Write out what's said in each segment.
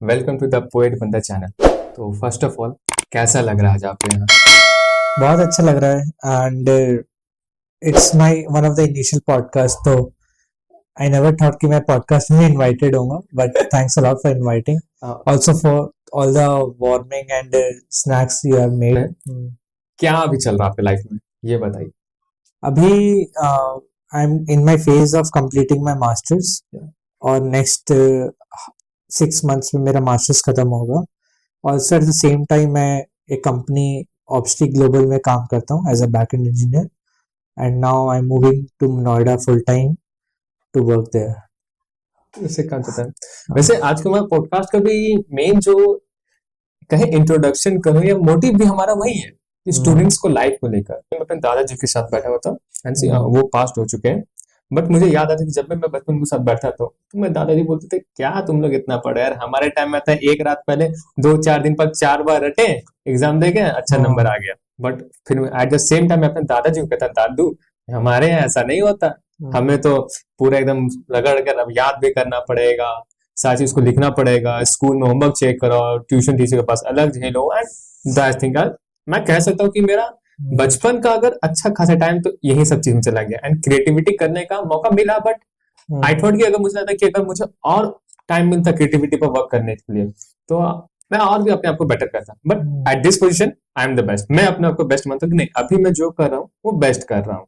Welcome to the poet Banda channel. तो first of all कैसा लग रहा है आज आपको यहाँ? बहुत अच्छा लग रहा है and it's my one of the initial podcast. तो आई नेवर थॉट कि मैं पॉडकास्ट में इनवाइटेड होऊंगा, but thanks a lot for inviting, also for all the warming and snacks you have made. क्या अभी चल रहा है आपके लाइफ में, ये बताइए। अभी I am in my phase of completing my masters और नेक्स्ट 6 मंथ्स में मेरा मास्टर्स खत्म होगा। Also at the same time मैं एक कंपनी ऑब्स्टिक ग्लोबल में काम करता हूँ as a back end engineer, and now I'm moving to Noida full time to work there. वैसे क्या कहता है, वैसे आज का हमारा पॉडकास्ट का भी मेन जो कहे इंट्रोडक्शन करूं या मोटिव भी हमारा वही है कि स्टूडेंट्स को लाइफ को लेकर। मैं अपने दादाजी के साथ बैठा हुआ था एंड वो पास्ट हो चुके हैं, बट मुझे याद आता है कि जब मैं बचपन के साथ बैठा था तो मैं दादाजी बोलते थे क्या तुम लोग इतना पढ़े यार, हमारे टाइम में था एक रात पहले 2-4 दिन पर 4 बार रटे, एग्जाम दे गए, अच्छा नंबर आ गया। बट फिर एट द सेम टाइम मैं अपने दादाजी को कहता दादू हमारे यहाँ ऐसा नहीं होता, हमें तो पूरा एकदम रगड़ कर अब याद भी करना पड़ेगा, सारी चीज को लिखना पड़ेगा, स्कूल में होमवर्क चेक करो, ट्यूशन टीचर के पास अलग झेलो। एंड दैट थिंग मैं कह सकता हूँ कि मेरा बचपन का अगर अच्छा खासा टाइम तो यही सब चीज में चला गया एंड क्रिएटिविटी करने का मौका मिला। बट आई थॉट कि अगर मुझे लगता है कि अगर मुझे और टाइम मिलता क्रिएटिविटी पर वर्क करने के लिए तो मैं और भी अपने आप को बेटर करता। But at this position I am the best, मैं अपने आप को बेस्ट मानता हूँ कि नहीं अभी मैं जो कर रहा हूँ वो बेस्ट कर रहा हूँ।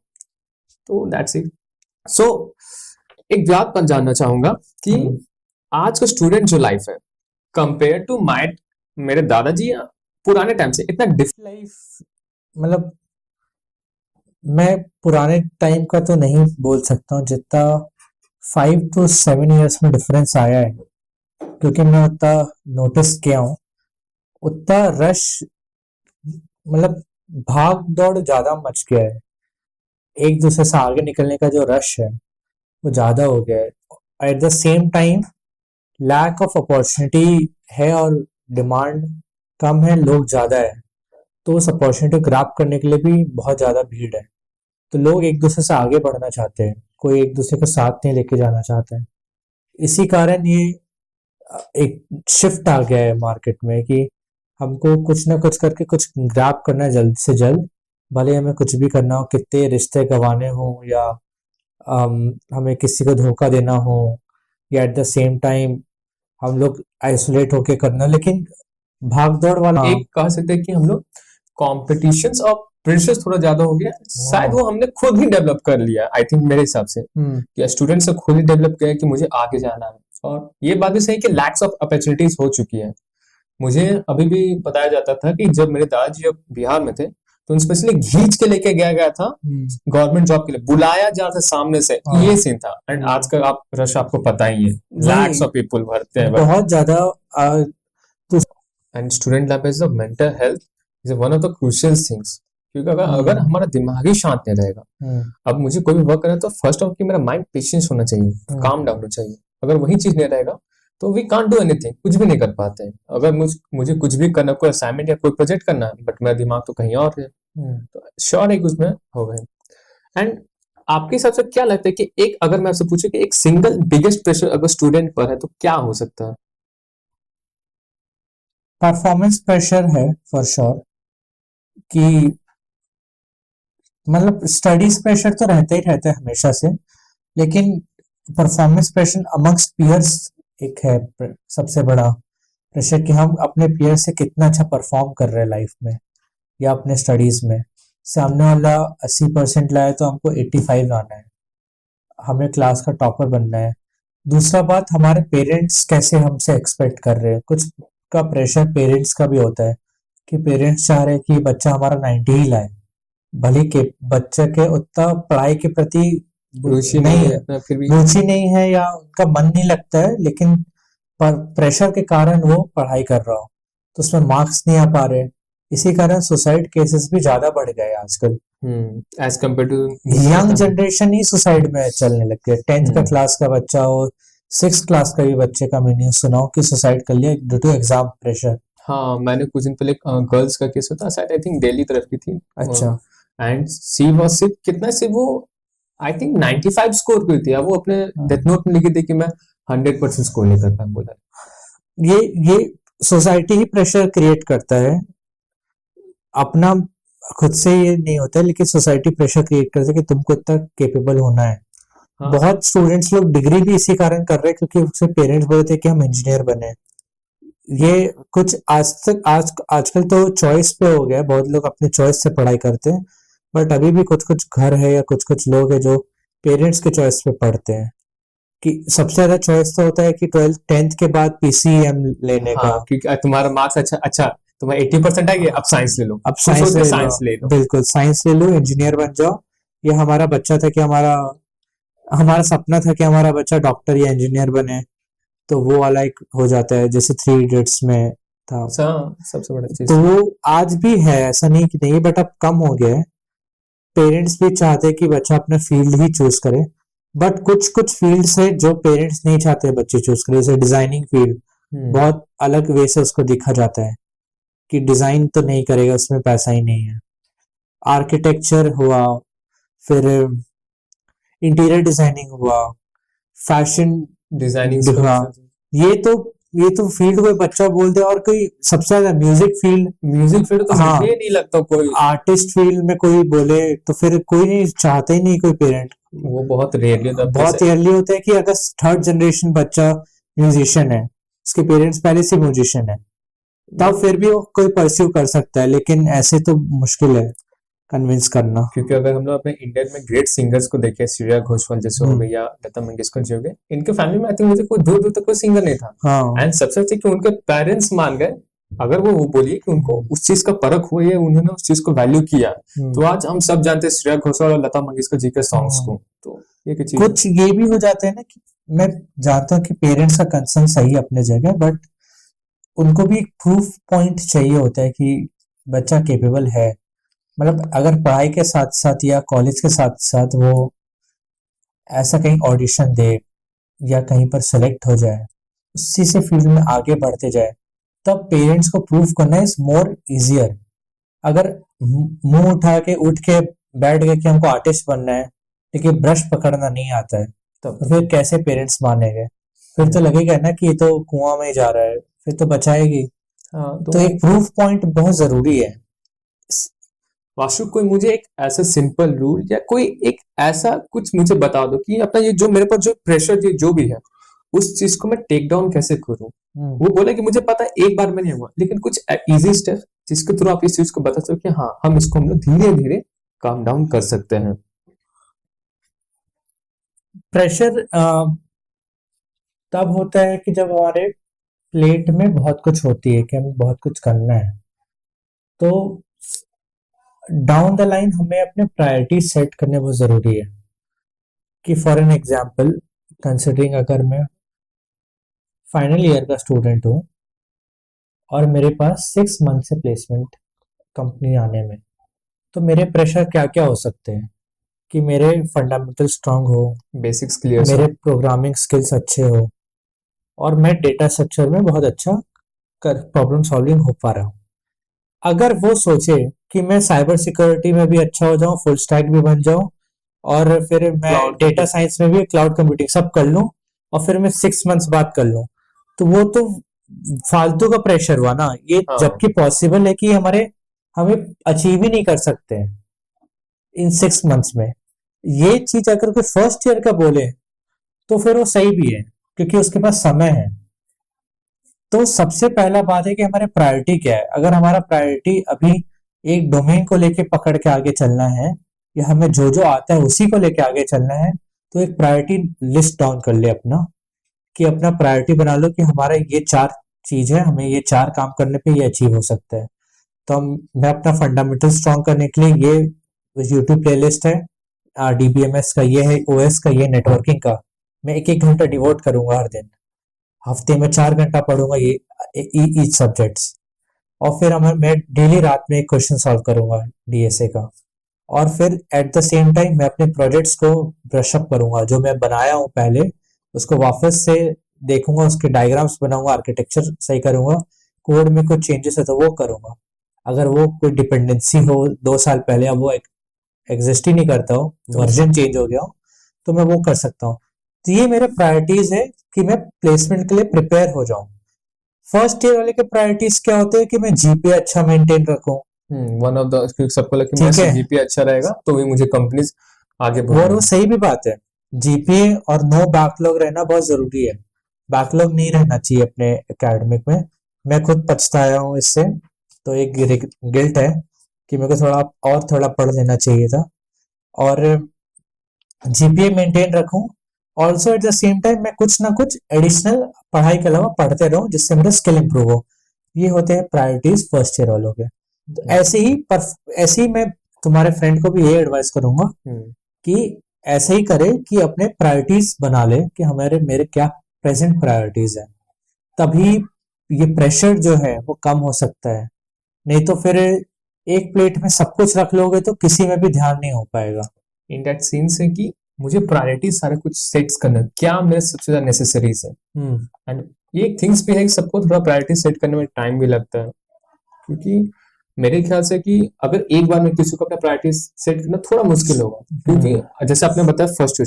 तो दैट्स इट। सो एक बात पर जानना चाहूंगा कि आज का स्टूडेंट जो लाइफ है कंपेयर टू माय मेरे दादाजी या पुराने टाइम से इतना डिफरेंट लाइफ मतलब मैं पुराने टाइम का तो नहीं बोल सकता हूँ, जितना 5 to 7 years में डिफरेंस आया है, क्योंकि मैं उतना नोटिस किया हूँ। उतना रश मतलब भाग दौड़ ज्यादा मच गया है, एक दूसरे से आगे निकलने का जो रश है वो ज्यादा हो गया है। At the same time lack of opportunity है और डिमांड कम है, लोग ज्यादा है, तो उस अपॉर्चुनिटी को ग्रैब करने के लिए भी बहुत ज्यादा भीड़ है। तो लोग एक दूसरे से आगे बढ़ना चाहते हैं, कोई एक दूसरे को साथ नहीं लेके जाना चाहता है। इसी कारण ये एक शिफ्ट आ गया है मार्केट में कि हमको कुछ ना कुछ करके कुछ ग्रैब करना है जल्द से जल्द, भले हमें कुछ भी करना हो, कितने रिश्ते गंवाने हो या हमें किसी को धोखा देना हो, या एट द सेम टाइम हम लोग आइसोलेट होके करना, लेकिन भाग दौड़ वाला एक कह सकते हैं कि हम लोग कॉम्पिटिशन्स और प्रेशर थोड़ा ज्यादा हो गया, शायद वो हमने खुद ही डेवलप कर लिया। आई थिंक मेरे हिसाब से कि स्टूडेंट्स ने खुद ही डेवलप किया कि मुझे आगे जाना है। और ये बात भी सही कि लैक्स ऑफ अपॉर्चुनिटीज हो चुकी है। मुझे अभी भी बताया जाता था कि जब मेरे दादाजी अब बिहार में थे तो स्पेशली घींच के लेके गया गया था गवर्नमेंट जॉब के लिए, बुलाया जा रहा था सामने से, ये सीन था। एंड आज का आप रश आपको पता ही है, लैक्स ऑफ पीपल भरते हैं बहुत ज्यादा। And student life is the mental health is one of the crucial things. क्योंकि अगर हमारा दिमाग ही शांत नहीं रहेगा, अब मुझे कोई भी वर्क करना है तो फर्स्ट ऑफ कि मेरा माइंड पेशेंस होना चाहिए, काम डाउन होना चाहिए। अगर वही चीज नहीं रहेगा तो वी कांट डू एनीथिंग, कुछ भी नहीं कर पाते हैं। अगर मुझे कुछ भी करना, कोई असाइनमेंट या कोई प्रोजेक्ट करना है बट मेरा दिमाग तो कहीं और है, तो श्योर है कि उसमें हो गए। एंड आपके हिसाब से क्या लगता है कि एक अगर मैं आपसे पूछूं कि एक सिंगल बिगेस्ट प्रेशर अगर स्टूडेंट पर है तो क्या हो सकता है? परफॉर्मेंस प्रेशर है फॉर श्योर, कि मतलब स्टडीज प्रेशर तो रहता ही रहता है हमेशा से, लेकिन परफॉर्मेंस प्रेशर अमंग्स्ट पीयर्स एक है सबसे बड़ा प्रेशर, कि हम अपने पीयर से कितना अच्छा परफॉर्म कर रहे हैं लाइफ में या अपने स्टडीज में। सामने वाला 80% लाए तो हमको 85 लाना है, हमें क्लास का टॉपर बनना है। दूसरा बात, हमारे पेरेंट्स कैसे हमसे एक्सपेक्ट कर रहे हैं, कुछ का प्रेशर पेरेंट्स का भी होता है कि पेरेंट्स चाह रहे हैं कि बच्चा हमारा 90 ही लाए, भले के बच्चे के उतना पढ़ाई के प्रति रुचि नहीं नहीं है, है फिर भी। रुचि नहीं है या उनका मन नहीं लगता है, लेकिन पर प्रेशर के कारण वो पढ़ाई कर रहा हो तो उसमें मार्क्स नहीं आ पा रहे। इसी कारण सुसाइड केसेस भी ज्यादा बढ़ गए आजकल। As compare to young generation ही सुसाइड में चलने लग गया। 10th का क्लास का बच्चा हो, 6th क्लास का भी बच्चे का मैं न्यूज सुनाओ कि सुसाइड कर लिया ड्यू टू एग्जाम प्रेशर। हाँ, मैंने कुछ दिन पहले गर्ल्स का केस होता शायद, आई थिंक दिल्ली तरफ की थी। अच्छा। एंड सी वाज सिर्फ कितना सिर्फ वो आई थिंक 95 स्कोर की थी। अब वो अपने डेथ नोट में लिखी थी कि मैं 100% स्कोर नहीं कर पाया। बोला ये सोसाइटी ही प्रेशर क्रिएट करता है अपना, खुद से ये नहीं होता है, लेकिन सोसाइटी प्रेशर क्रिएट करती है कि तुमको इतना केपेबल होना है। हाँ बहुत स्टूडेंट्स लोग डिग्री भी इसी कारण कर रहे हैं क्योंकि उसके पेरेंट्स बोलते हैं कि हम इंजीनियर बने। ये कुछ आज तक आजकल तो चॉइस पे हो गया है, बहुत लोग अपने चॉइस से पढ़ाई करते हैं, बट अभी भी कुछ कुछ घर है या कुछ कुछ लोग हैं जो पेरेंट्स के चॉइस पे पढ़ते हैं। कि सबसे ज्यादा चॉइस तो होता है कि 12th के बाद पीसीएम लेने हाँ, का। क्योंकि तुम्हारा मार्क्स अच्छा अच्छा, तुम्हारा 80% आ गया, अब साइंस ले लो, अब खुश साइंस होकर ले लो, साइंस ले लो। बिल्कुल साइंस ले लो, इंजीनियर बन जाओ। ये हमारा बच्चा था कि हमारा हमारा सपना था कि हमारा बच्चा डॉक्टर या इंजीनियर बने, तो वो वाला एक हो जाता है जैसे 3 इडियट्स में था। सबसे बड़ा चीज। तो वो आज भी है, ऐसा नहीं कि नहीं, बट अब कम हो गया है। पेरेंट्स भी चाहते हैं कि बच्चा अपना फील्ड ही चूज करे, बट कुछ कुछ फील्ड्स है जो पेरेंट्स नहीं चाहते बच्चे चूज करे, जैसे डिजाइनिंग फील्ड बहुत अलग वे से उसको देखा जाता है कि डिजाइन तो नहीं करेगा, उसमें पैसा ही नहीं है। आर्किटेक्चर हुआ, फिर इंटीरियर डिजाइनिंग हुआ, फैशन डिजाइनिंग हुआ, ये तो ये तो फील्ड कोई बच्चा बोल दे। और कोई सबसे ज्यादा म्यूजिक फील्ड, म्यूजिक फील्ड तो हाँ, मुझे ही नहीं लगता कोई, आर्टिस्ट फील्ड में कोई बोले तो फिर कोई नहीं चाहते ही नहीं, कोई पेरेंट। वो बहुत रेयरली होता है बहुत रेयरली होता है कि अगर थर्ड जनरेशन बच्चा म्यूजिशियन है, उसके पेरेंट्स पहले से म्यूजिशियन है, तब फिर भी वो कोई परस्यू कर सकता है, लेकिन ऐसे तो मुश्किल है कन्विंस करना। क्योंकि अगर हम लोग अपने इंडिया में ग्रेट सिंगर्स को देखें, श्रेया घोषाल जैसे हो गए या लता मंगेशकर जी हो गए, इनके फैमिली में आई थिंक मुझे कोई दूर दूर तक कोई सिंगर नहीं था। हाँ, एंड सबसे अच्छी कि उनके पेरेंट्स मान गए, अगर वो बोलिए कि उनको उस चीज का परख हुआ है, उन्होंने उस चीज को वैल्यू किया, तो आज हम सब जानते हैं श्रेया घोषाल और लता मंगेशकर जी के सॉन्ग्स को। तो ये की चीज कुछ ये भी हो जाते हैं ना कि मैं जानता हूँ कि पेरेंट्स का कंसर्न सही है अपने जगह, बट उनको भी एक प्रूफ पॉइंट चाहिए होता है कि बच्चा केपेबल है। मतलब अगर पढ़ाई के साथ साथ या कॉलेज के साथ साथ वो ऐसा कहीं ऑडिशन दे या कहीं पर सेलेक्ट हो जाए, उसी से फील्ड में आगे बढ़ते जाए, तब पेरेंट्स को प्रूफ करना इज मोर इजियर। अगर मुंह उठ के बैठ गए कि हमको आर्टिस्ट बनना है, लेकिन ब्रश पकड़ना नहीं आता है, तब तो फिर कैसे पेरेंट्स मानेंगे? फिर तो लगेगा ना कि ये तो कुआं में ही जा रहा है, फिर तो बचाएगी। हाँ, तो एक प्रूफ पॉइंट बहुत जरूरी है। वाशु, कोई मुझे एक ऐसा सिंपल रूल या कोई एक ऐसा कुछ मुझे बता दो कि अपना ये जो मेरे पर जो प्रेशर जो भी है, उस चीज को मैं टेक डाउन कैसे करूं। वो बोले कि मुझे पता है एक बार में नहीं हुआ, लेकिन कुछ इजी स्टेप जिसके थ्रू आप इस चीज को बता सको कि हाँ, हम इसको हम लोग धीरे धीरे काम डाउन कर सकते हैं। प्रेशर तब होता है कि जब हमारे प्लेट में बहुत कुछ होती है कि हमें बहुत कुछ करना है, तो डाउन द लाइन हमें अपने प्रायोरिटी सेट करने बहुत जरूरी है। कि फॉर एन एग्जांपल कंसिडरिंग, अगर मैं फाइनल ईयर का स्टूडेंट हूँ और मेरे पास 6 मंथ से प्लेसमेंट कंपनी आने में, तो मेरे प्रेशर क्या क्या हो सकते हैं कि मेरे फंडामेंटल स्ट्रांग हो, बेसिक्स क्लियर मेरे प्रोग्रामिंग स्किल्स अच्छे हो, और मैं डेटा स्ट्रक्चर में बहुत अच्छा कर प्रॉब्लम सॉल्विंग हो पा रहा हूँ। अगर वो सोचे कि मैं साइबर सिक्योरिटी में भी अच्छा हो जाऊं, फुल स्टैक भी बन जाऊं, और फिर मैं डेटा साइंस में भी क्लाउड कंप्यूटिंग सब कर लूं, और फिर मैं 6 मंथ्स बाद कर लूं, तो वो तो फालतू का प्रेशर हुआ ना ये। हाँ। जबकि पॉसिबल है कि हमें अचीव ही नहीं कर सकते हैं इन 6 मंथ्स में। ये चीज अगर कोई फर्स्ट ईयर का बोले तो फिर वो सही भी है, क्योंकि उसके पास समय है। तो सबसे पहला बात है कि हमारे प्रायोरिटी क्या है। अगर हमारा प्रायोरिटी अभी एक डोमेन को लेके पकड़ के आगे चलना है, या हमें जो जो आता है उसी को लेके आगे चलना है, तो एक प्रायोरिटी लिस्ट डाउन कर ले अपना, कि अपना प्रायोरिटी बना लो कि हमारा ये 4 चीज है, हमें ये 4 काम करने पे ये अचीव हो सकता है। तो मैं अपना फंडामेंटल स्ट्रॉन्ग करने के लिए ये यूट्यूब प्लेलिस्ट है, डीबीएमएस का ये है, ओएस का ये, नेटवर्किंग का मैं 1-1 घंटा डिवोट करूंगा हर दिन। हफ्ते में 4 घंटा पढ़ूंगा ये ईच सब्जेक्ट्स। और फिर मैं डेली रात में एक क्वेश्चन सॉल्व करूंगा डीएसए का। और फिर एट द सेम टाइम मैं अपने प्रोजेक्ट्स को ब्रश अप करूंगा, जो मैं बनाया हूँ पहले उसको वापस से देखूंगा, उसके डायग्राम्स बनाऊंगा, आर्किटेक्चर सही करूंगा, कोड में कुछ चेंजेस है तो वो करूंगा। अगर वो कोई डिपेंडेंसी हो 2 साल पहले, अब वो एग्जिस्ट ही नहीं करता हो, वर्जन चेंज हो गया हो, तो मैं वो कर सकता हूँ। तो ये मेरे प्रायोरिटीज है कि मैं प्लेसमेंट के लिए प्रिपेयर हो जाऊं। फर्स्ट ईयर वाले के प्रायोरिटीज क्या होते हैं कि मैं जीपीए अच्छा मेंटेन रखूं, वन ऑफ द, क्योंकि सबको लगे कि ठीक मेरा है, जीपीए अच्छा रहेगा तो ही मुझे कंपनीज आगे और बढ़ाएंगी। वो सही भी बात है। जीपीए और नो बैकलॉग रहना बहुत जरूरी है। बैकलॉग नहीं रहना चाहिए अपने एकेडमिक में। मैं खुद पछताया हूँ इससे, तो एक गिल्ट है कि मेरे को थोड़ा पढ़ लेना चाहिए था, और जीपीए मेंटेन रखूं। Also at the same time मैं कुछ ना कुछ एडिशनल पढ़ाई के अलावा पढ़ते रहूं जिससे मेरा स्किल इंप्रूव हो। ये होते हैं प्रायोरिटीज फर्स्ट ईयर वालों के। तो ऐसे ही मैं तुम्हारे फ्रेंड को भी ये एडवाइस करूंगा कि ऐसे ही करे कि अपने प्रायोरिटीज बना ले कि हमारे मेरे क्या प्रेजेंट प्रायोरिटीज है, तभी ये प्रेशर जो है वो कम हो सकता है। नहीं तो फिर एक प्लेट में सब कुछ रख लोगे तो किसी में भी ध्यान नहीं हो पाएगा। इन दैट सेंस है कि मुझे प्रायोरिटी सारा कुछ सेट्स करना है, क्या मेरे सबसे ज्यादा नेसेसरीज है। एंड ये एक थिंग्स भी है कि सबको थोड़ा प्रायोरिटी सेट करने में टाइम भी लगता है, क्योंकि मेरे ख्याल से कि अगर एक बार में किसी को अपना प्रायोरिटी सेट करना थोड़ा मुश्किल होगा, क्योंकि जैसे आपने बताया फर्स्ट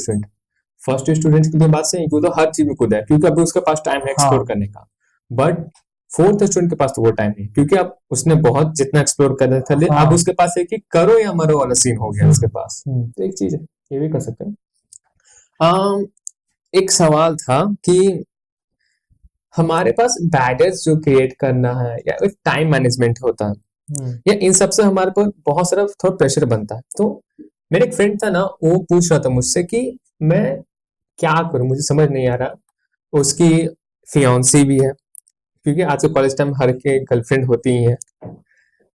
स्टूडेंट के लिए बात सही है कि वो तो हर चीज में खुद है, क्योंकि अभी उसके पास टाइम है एक्सप्लोर हाँ, करने का। बट फोर्थ स्टूडेंट के पास तो वो टाइम नहीं, क्योंकि अब उसने बहुत जितना एक्सप्लोर करना था ले, हाँ, अब उसके पास है कि करो या मरो वाला सीन हो गया उसके पास। हम्म, तो एक चीज है, ये भी कर सकते हैं। अम, एक सवाल था कि हमारे पास बैरियर्स जो क्रिएट करना है या एक टाइम मैनेजमेंट होता है, या इन सब से हमारे पर बहुत सारा थोड़ा प्रेशर बनता है। तो मेरे एक फ्रेंड था ना, वो पूछ रहा था मुझसे कि मैं क्या करूं, मुझे समझ नहीं आ रहा। उसकी फियांसी भी है, क्योंकि आज के कॉलेज टाइम हर के गर्लफ्रेंड होती ही है,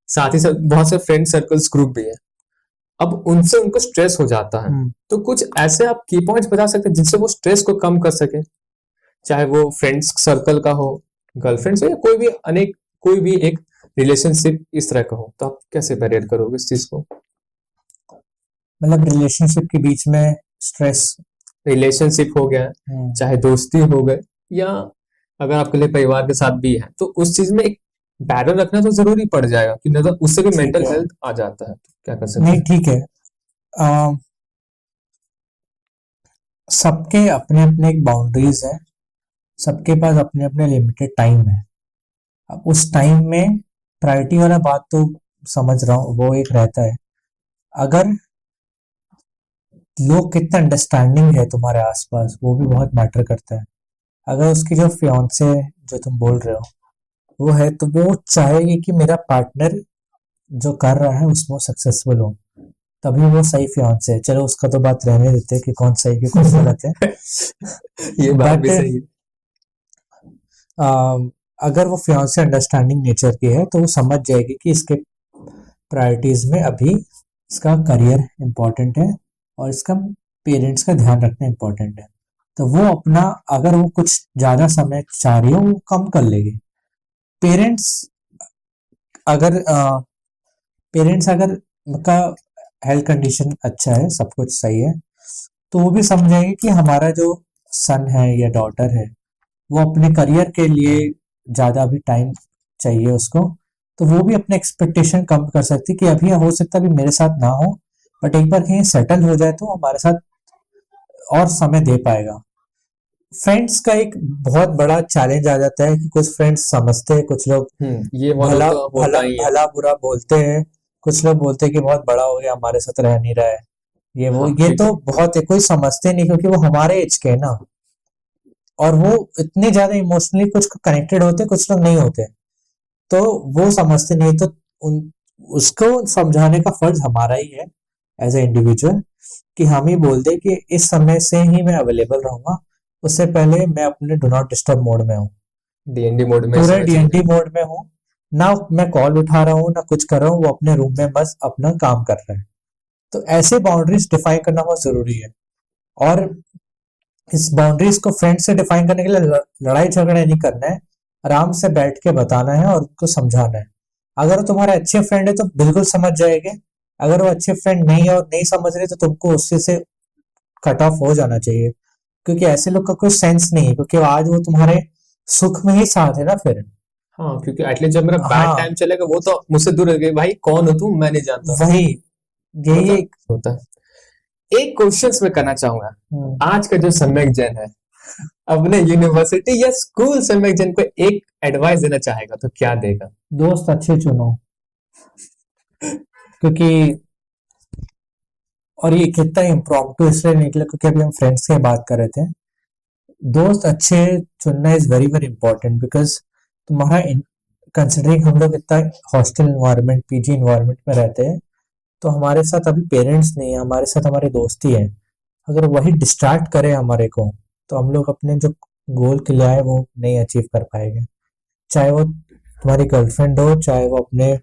साथ ही साथ बहुत से फ्रेंड सर्कल्स ग्रुप भी है। अब उनसे उनको स्ट्रेस हो जाता है। तो कुछ ऐसे आप की पॉइंट्स बता सकते हैं जिनसे वो स्ट्रेस को कम कर सके, चाहे वो फ्रेंड्स सर्कल का हो, गर्लफ्रेंड्स हो, या कोई भी अनेक कोई भी एक रिलेशनशिप इस तरह का हो। तो आप कैसे बैरियर करोगे इस चीज को? मतलब रिलेशनशिप के बीच में स्ट्रेस। रिलेशनशिप हो गया, चाहे दोस्ती हो गए, या अगर आपके लिए परिवार के साथ भी है, तो उस चीज में एक बैरियर रखना तो जरूरी पड़ जाएगा, कि नहीं तो उससे भी ठीक मेंटल है, हेल्थ आ जाता है। तो क्या कर सकते नहीं हैं? ठीक है। अम, सबके अपने अपने एक बाउंड्रीज है, सबके पास अपने अपने लिमिटेड टाइम है। अब उस टाइम में प्रायोरिटी वाला बात तो समझ रहा हूँ, वो एक रहता है। अगर लोग कितना अंडरस्टैंडिंग है तुम्हारे आसपास, वो भी बहुत मैटर करता है। अगर उसकी जो फियांसे जो तुम बोल रहे हो वो है, तो वो चाहेगी कि मेरा पार्टनर जो कर रहा है उसमें सक्सेसफुल हो, तभी वो सही फियांसे है। चलो उसका तो बात रहने देते हैं कि कौन सही कि कौन गलत है। ये बात बट भी सही है। अगर वो फियांसे अंडरस्टैंडिंग नेचर की है तो वो समझ जाएगी कि इसके प्रायोरिटीज में अभी इसका करियर इम्पोर्टेंट है और इसका पेरेंट्स का ध्यान रखना इम्पोर्टेंट है। तो वो अपना, अगर वो कुछ ज्यादा समय चाह रही हो वो कम कर लेगी। पेरेंट्स अगर पेरेंट्स अगर का हेल्थ कंडीशन अच्छा है, सब कुछ सही है, तो वो भी समझेंगे कि हमारा जो सन है या डॉटर है वो अपने करियर के लिए ज्यादा अभी टाइम चाहिए उसको। तो वो भी अपने एक्सपेक्टेशन कम कर सकती कि अभी हो सकता है अभी मेरे साथ ना हो, बट एक बार कहीं सेटल हो जाए तो हमारे साथ और समय दे पाएगा। फ्रेंड्स का एक बहुत बड़ा चैलेंज आ जाता है कि कुछ फ्रेंड्स समझते हैं, कुछ लोग ये वाला भला तो भला होता ही है। भला बुरा बोलते हैं, कुछ लोग बोलते हैं कि बहुत बड़ा हो गया हमारे साथ रह नहीं रहा है, ये वो, हाँ, ये तो क्योंकि बहुत है, कोई समझते नहीं क्योंकि वो हमारे एज के है ना, और वो इतने ज्यादा इमोशनली कुछ कनेक्टेड होते कुछ लोग नहीं होते, तो वो समझते नहीं। तो उन उसको समझाने का फर्ज हमारा ही है एज ए इंडिविजुअल, कि हम ही बोल दे कि इस समय से ही मैं अवेलेबल रहूंगा, उससे पहले मैं अपने डू नॉट डिस्टर्ब मोड में हूँ, डीएनडी मोड में पूरे समय चले डीएनडी जाए। मोड में हूँ। ना मैं कॉल उठा रहा हूँ ना कुछ कर रहा हूँ, वो अपने रूम में बस अपना काम कर रहा है। तो ऐसे बाउंड्रीज डिफाइन करना बहुत जरूरी है। और इस बाउंड्रीज को फ्रेंड से डिफाइन करने के लिए लड़ाई झगड़े नहीं करना है, आराम से बैठ के बताना है और उनको समझाना है। अगर वो तुम्हारे अच्छे फ्रेंड है तो बिल्कुल समझ जाएंगे, अगर वो अच्छे फ्रेंड नहीं है और नहीं समझ रहे तो तुमको उससे से कट ऑफ हो जाना चाहिए, क्योंकि ऐसे लोग का कोई सेंस नहीं है, क्योंकि आज वो तुम्हारे सुख में ही साथ है ना फिर। हाँ, क्योंकि एटलीस्ट जब मेरा बैड हाँ, टाइम चलेगा वो तो मुझसे दूर रह गई, भाई कौन हो तुम, मैं नहीं जानता। वही, यही मतलब एक। होता है। एक क्वेश्चन मैं करना चाहूंगा। हम्म, आज का जो सम्यक जैन है, अपने यूनिवर्सिटी या स्कूल से में जिनको एक एडवाइस देना चाहेगा तो क्या देगा? दोस्त अच्छे चुनो, क्योंकि और ये कितना इम्प्रॉम्प्टू इसलिए निकला क्योंकि अभी हम फ्रेंड्स की बात कर रहे थे। दोस्त अच्छे चुनना is very very important, because तुम्हारा कंसिडरिंग हम लोग इतना हॉस्टल इन्वायरमेंट, पीजी इन्वायरमेंट में रहते हैं, तो हमारे साथ अभी पेरेंट्स नहीं है, हमारे साथ हमारे दोस्त ही है। अगर वही डिस्ट्रैक्ट करे हमारे को, तो हम लोग अपने जो गोल के लिए आए वो नहीं अचीव कर पाएंगे। चाहे वो तुम्हारी गर्लफ्रेंड हो, चाहे वो अपने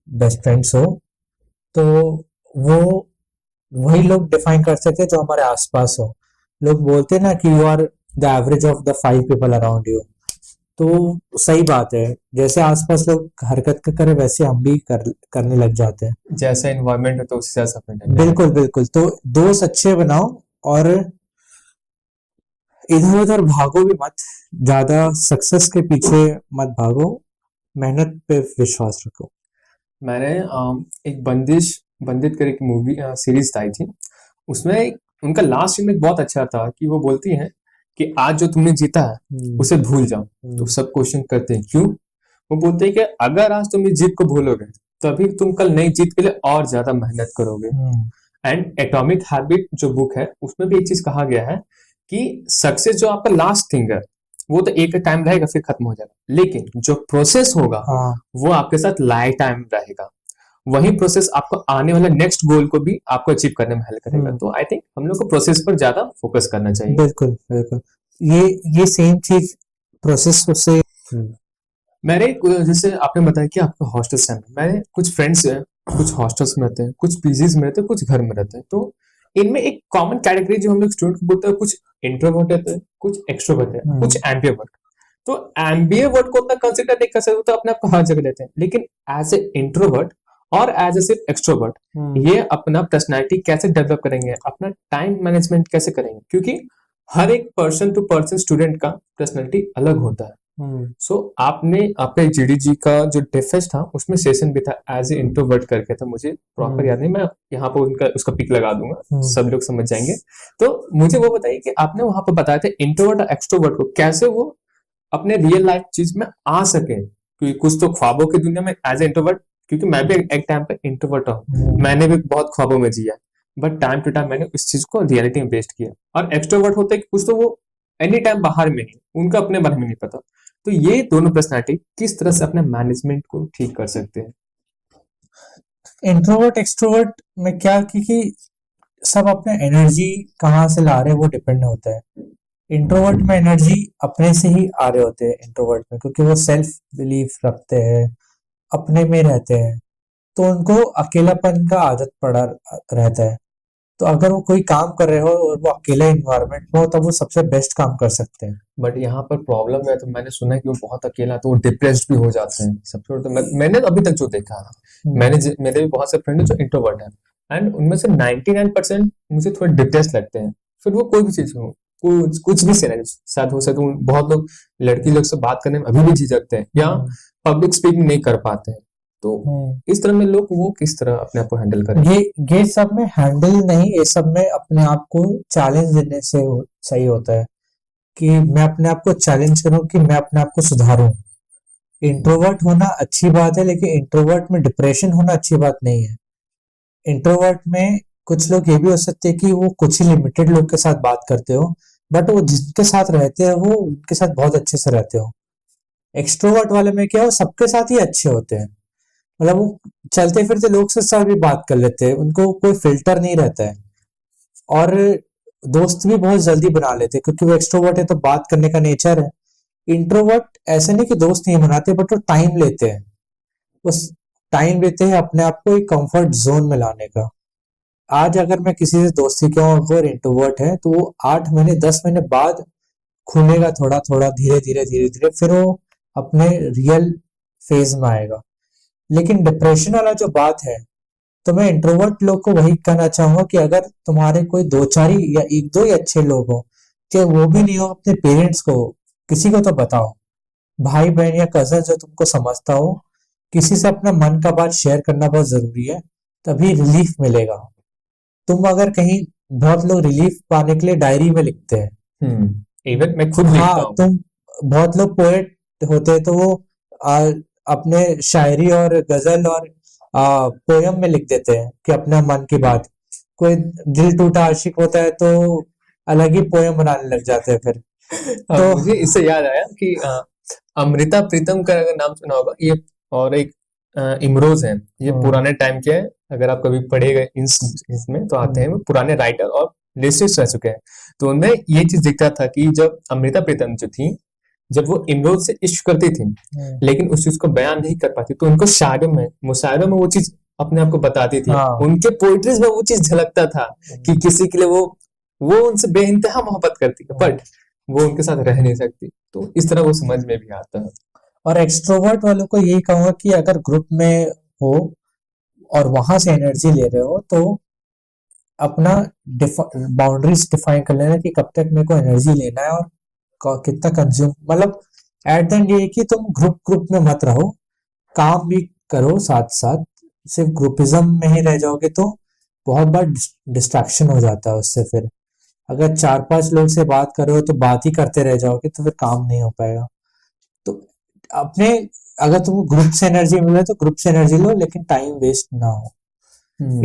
बेस्ट फ्रेंड्स हो, तो वो वही लोग डिफाइन कर सकते हैं जो हमारे आसपास हो। लोग बोलते हैं ना कि you are the average of the 5 people around you, तो सही बात है। जैसे आसपास लोग हरकत करें वैसे हम भी करने लग जाते हैं। जैसा इन्वायरमेंट है तो उसी हिसाब से अपने ढंग बिल्कुल बिल्कुल। तो दोस्त अच्छे बनाओ और इधर उधर भागो भी मत, ज्यादा सक्सेस के पीछे मत भागो, मेहनत पे विश्वास रखो। मैंने एक बंदित कर एक मूवी सीरीज आई थी, उसमें उनका लास्ट सीन में बहुत अच्छा था कि वो बोलती हैं कि आज जो तुमने जीता है उसे भूल जाओ। तो सब क्वेश्चन करते हैं क्यों? वो बोलते हैं कि अगर आज तुम इस जीत को भूलोगे तभी तुम कल नई जीत के लिए और ज्यादा मेहनत करोगे। एंड एटॉमिक हैबिट जो बुक है उसमें भी एक चीज कहा गया है कि सक्सेस जो आपका लास्ट थिंग है वो तो एक टाइम रहेगा फिर खत्म हो जाएगा, लेकिन जो प्रोसेस होगा हाँ वो आपके साथ लाइफ टाइम रहेगा। वही प्रोसेस आपको आने वाला नेक्स्ट गोल को भी आपको अचीव करने में हेल्प करेगा। तो आई थिंक हम लोग को प्रोसेस पर ज्यादा फोकस करना चाहिए। बिल्कुल बिल्कुल। ये सेम चीज प्रोसेस से मेरे जैसे आपने बताया कि आपका हॉस्टल से मेरे कुछ फ्रेंड्स हैं, कुछ हॉस्टल्स में रहते हैं, कुछ पीजीज में रहते हैं, कुछ घर में रहते हैं। तो इनमें एक कॉमन कैटेगरी जो हम लोग स्टूडेंट को बोलते हैं, कुछ इंट्रोवर्ट रहते हैं, कुछ एक्सट्रोवर्ट है, कुछ एम्बिवर्ट। तो एम्बिवर्ट को उतना कंसिडर नहीं कर सकते, तो अपने आप को हर जगह लेते हैं, लेकिन एज ए इंट्रोवर्ट और एज ए सिर्फ एक्सट्रोवर्ट ये अपना पर्सनैलिटी कैसे डेवलप करेंगे, अपना टाइम मैनेजमेंट कैसे करेंगे, क्योंकि हर एक पर्सन टू पर्सन स्टूडेंट का पर्सनैलिटी अलग होता है। सो आपने आपके जीडीजी का जो डिफेंस था उसमें सेशन भी था एज ए इंट्रोवर्ट करके था, मुझे प्रॉपर याद नहीं, मैं यहाँ पर उनका उसका पिक लगा दूंगा, सब लोग समझ जाएंगे। तो मुझे वो बताइए कि आपने वहां पर बताया था इंट्रोवर्ट और एक्सट्रोवर्ट को कैसे वो अपने रियल लाइफ चीज में आ सके, क्योंकि कुछ तो ख्वाबों की दुनिया में एज ए इंट्रोवर्ट, क्योंकि मैं भी एक टाइम पे इंट्रोवर्ट हूँ, मैंने भी बहुत ख्वाबों में जिया, बट टाइम टू टाइम मैंने इस चीज को रियलिटी में बेस्ट किया। और एक्सट्रोवर्ट होते हैं कि कुछ तो वो एनी टाइम बाहर में ही, उनका अपने बारे में नहीं पता। तो ये दोनों पर्सनालिटी किस तरह से अपने मैनेजमेंट को ठीक कर सकते हैं? इंट्रोवर्ट एक्सट्रोवर्ट में क्या, क्योंकि सब अपने एनर्जी कहाँ से ला रहे हैं वो डिपेंड होता है। इंट्रोवर्ट में एनर्जी अपने से ही आ रहे होते हैं इंट्रोवर्ट में, क्योंकि वो सेल्फ बिलीफ रखते हैं, अपने में रहते हैं, तो उनको अकेलापन का आदत पड़ा रहता है। तो अगर वो कोई काम कर रहे हो और वो अकेले इन्वायरमेंट में हो, तब वो सबसे बेस्ट काम कर सकते हैं। बट यहाँ पर प्रॉब्लम है, तो मैंने सुना है कि वो बहुत अकेला, तो वो डिप्रेस्ड भी हो जाते हैं सबसे। तो मैंने अभी तक जो देखा है, मेरे भी बहुत से फ्रेंड है जो इंट्रोवर्ट है, एंड उनमें से 99% मुझे थोड़े डिप्रेस्ड लगते हैं। फिर वो कोई भी चीज हो, कुछ भी शायद हो सकता है, बहुत लोग लड़की लोग से बात करने में अभी भी झिझकते हैं या पब्लिक स्पीकिंग नहीं कर पाते हैं। तो इस तरह में लोग वो किस तरह अपने आप को हैंडल करें? ये सब में हैंडल नहीं, ये सब में अपने आप को चैलेंज देने से सही होता है कि मैं अपने आप को चैलेंज करूं, कि मैं अपने आप को सुधारूं। इंट्रोवर्ट होना अच्छी बात है, लेकिन इंट्रोवर्ट में डिप्रेशन होना अच्छी बात नहीं है। इंट्रोवर्ट में कुछ लोग ये भी हो सकते हैं कि वो कुछ ही लिमिटेड लोग के साथ बात करते हो, बट वो जिनके साथ रहते हैं वो उनके साथ बहुत अच्छे से रहते हो। एक्सट्रोवर्ट वाले में क्या हो, सबके साथ ही अच्छे होते हैं, मतलब वो चलते फिरते लोग से साथ भी बात कर लेते हैं, उनको कोई फिल्टर नहीं रहता है, और दोस्त भी बहुत जल्दी बना लेते हैं क्योंकि वो एक्सट्रोवर्ट है तो बात करने का नेचर है। इंट्रोवर्ट ऐसे नहीं कि दोस्त नहीं बनाते, बट वो टाइम लेते हैं, बस टाइम लेते हैं अपने आप को एक कंफर्ट जोन में लाने का। आज अगर मैं किसी से दोस्ती किया हूँ अगर इंट्रोवर्ट है, तो वो 8 महीने 10 महीने बाद खुलेगा, थोड़ा थोड़ा धीरे धीरे धीरे धीरे, फिर वो अपने रियल फेज में आएगा। लेकिन डिप्रेशन वाला जो बात है, तो मैं इंट्रोवर्ट लोग को वही कहना चाहूंगा कि अगर तुम्हारे कोई दो चार ही या एक दो ही अच्छे लोग हो, चाहे वो भी नहीं हो, अपने पेरेंट्स को, किसी को तो बताओ, भाई बहन या कजन जो तुमको समझता हो, किसी से अपना मन का बात शेयर करना बहुत जरूरी है, तभी रिलीफ मिलेगा। तुम अगर कहीं, बहुत लोग रिलीफ पाने के लिए डायरी में लिखते हैं, इवन मैं खुद लिखता हाँ, हूँ। तुम बहुत लोग पोएट होते हैं तो वो आ, अपने शायरी और गजल और पोयम में लिख देते हैं कि अपना मन की बात। कोई दिल टूटा आशिक होता है तो अलग ही पोयम बनाने लग जाते हैं फिर। तो मुझे इससे याद आया कि अमृता प्रीतम का अगर नाम सुना होगा, ये और एक इमरोज है, ये पुराने टाइम के हैं। अगर आप कभी पढ़ेगा इसमें तो आते हैं, वो पुराने राइटर और लिरिसिस्ट रह चुके हैं। तो उनमें ये चीज दिखता था कि जब अमृता प्रीतम जो थी, जब वो इमरोज से इश्क करती थी लेकिन उस चीज को बयान नहीं कर पाती, तो उनको शायरों में, मुशायरों में वो चीज अपने आप को बताती थी। हाँ। उनके पोइट्रीज में वो चीज झलकता था कि किसी के लिए वो उनसे बेइंतहा मोहब्बत करती है, बट वो उनके साथ रह नहीं सकती। तो इस तरह वो समझ में भी आता है। और एक्सट्रोवर्ट वालों को यही कहूंगा कि अगर ग्रुप में हो और वहां से एनर्जी ले रहे हो तो अपना बाउंड्रीज डिफाइन कर लेना कि कब तक मेरे को एनर्जी लेना है और कितना कंज्यूम, मतलब एट द एंड ये कि तुम ग्रुप में मत रहो, काम भी करो साथ साथ। सिर्फ ग्रुपिज्म में ही रह जाओगे तो बहुत बार डिस्ट्रैक्शन हो जाता है उससे। फिर अगर 4-5 लोग से बात कर रहे हो तो बात ही करते रह जाओगे तो फिर काम नहीं हो पाएगा। तो अपने, अगर तुमको ग्रुप से एनर्जी मिले तो ग्रुप से एनर्जी लो, लेकिन टाइम वेस्ट ना हो।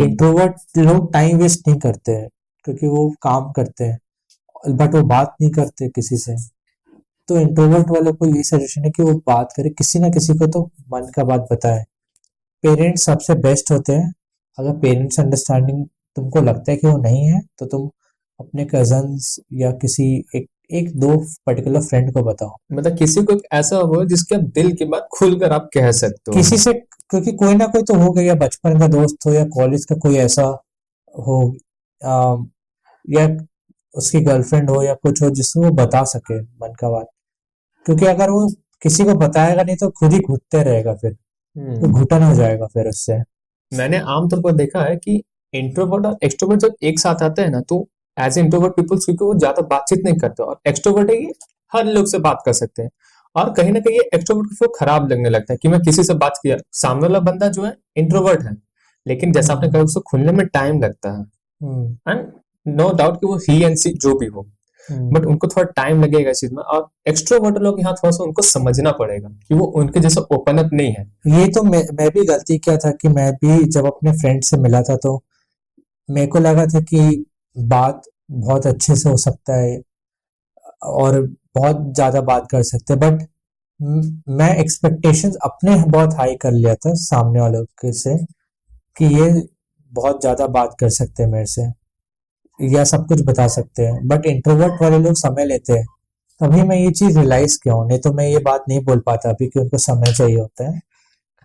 इंट्रोवर्ट लोग टाइम वेस्ट नहीं करते हैं क्योंकि वो काम करते हैं बट वो बात नहीं करते किसी से। तो इंट्रोवर्ट वालों को ये सजेशन है कि वो बात करे किसी ना किसी को, तो मन का बात बताए। पेरेंट्स सबसे बेस्ट होते हैं। अगर पेरेंट्स अंडरस्टैंडिंग तुमको लगता है कि वो नहीं है तो तुम अपने कजन्स या किसी एक दो पर्टिकुलर फ्रेंड को बताओ। मतलब किसी को ऐसा हो जिसके आप दिल की बात खुलकर आप कह सकते हो। किसी से, क्योंकि कोई ना कोई तो हो गया, बचपन का दोस्त हो या कॉलेज का कोई ऐसा हो, या उसकी गर्लफ्रेंड हो या कुछ हो जिससे वो बता सके मन का बात। क्योंकि अगर वो किसी को बताएगा नहीं तो खुद ही घुटते रहेगा, फिर तो घुटन हो जाएगा फिर उससे। मैंने आमतौर पर देखा है कि इंट्रोवर्ट और एक्सट्रोवर्ट जब एक साथ आते हैं ना, तो एज इंट्रोवर्ट पीपल्स, क्योंकि वो ज्यादा बातचीत नहीं करते, और एक्सट्रोवर्ट है ये हर लोग से बात कर सकते हैं। और कहीं ना कहीं ये एक्सट्रोवर्ट को खराब लगने लगता है कि मैं किसी से बात किया, सामने वाला बंदा जो है इंट्रोवर्ट है, लेकिन जैसा आपने कहा उसको खुलने में टाइम लगता है। एंड नो डाउट कि वो ही एंड सी जो भी हो, बट उनको थोड़ा टाइम लगेगा इस चीज में। और एक्सट्रोवर्ट लोग यहाँ थोड़ा सा उनको समझना पड़ेगा कि वो उनके जैसा ओपन अप नहीं है। ये तो मैं भी गलती किया था कि मैं भी जब अपने फ्रेंड से मिला था तो मेरे को लगा था कि बात बहुत अच्छे से हो सकता है और बहुत ज्यादा बात कर सकते हैं, बट मैं एक्सपेक्टेशंस अपने बहुत हाई कर लिया था सामने वालों के से कि ये बहुत ज्यादा बात कर सकते हैं मेरे से या सब कुछ बता सकते हैं। बट इंट्रोवर्ट वाले लोग समय लेते हैं, तभी मैं ये चीज रियलाइज किया हूँ। नहीं तो मैं ये बात नहीं बोल पाता अभी कि उनको समय चाहिए होता है।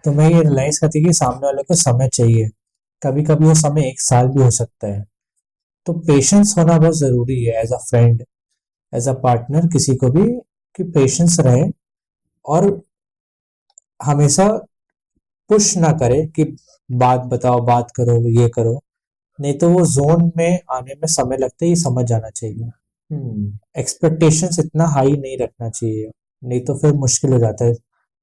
तो मैं ये रियलाइज करती कि सामने वाले को समय चाहिए, कभी कभी वो समय 1 साल भी हो सकता है। तो पेशेंस होना बहुत जरूरी है as a friend, as a partner, किसी को भी, कि पेशेंस रहे और हमेशा पुश ना करे कि बात बताओ, बात करो, ये करो। नहीं तो वो जोन में आने में समय लगता है, ये समझ जाना चाहिए। एक्सपेक्टेशंस इतना हाई नहीं रखना चाहिए, नहीं तो फिर मुश्किल हो जाता है,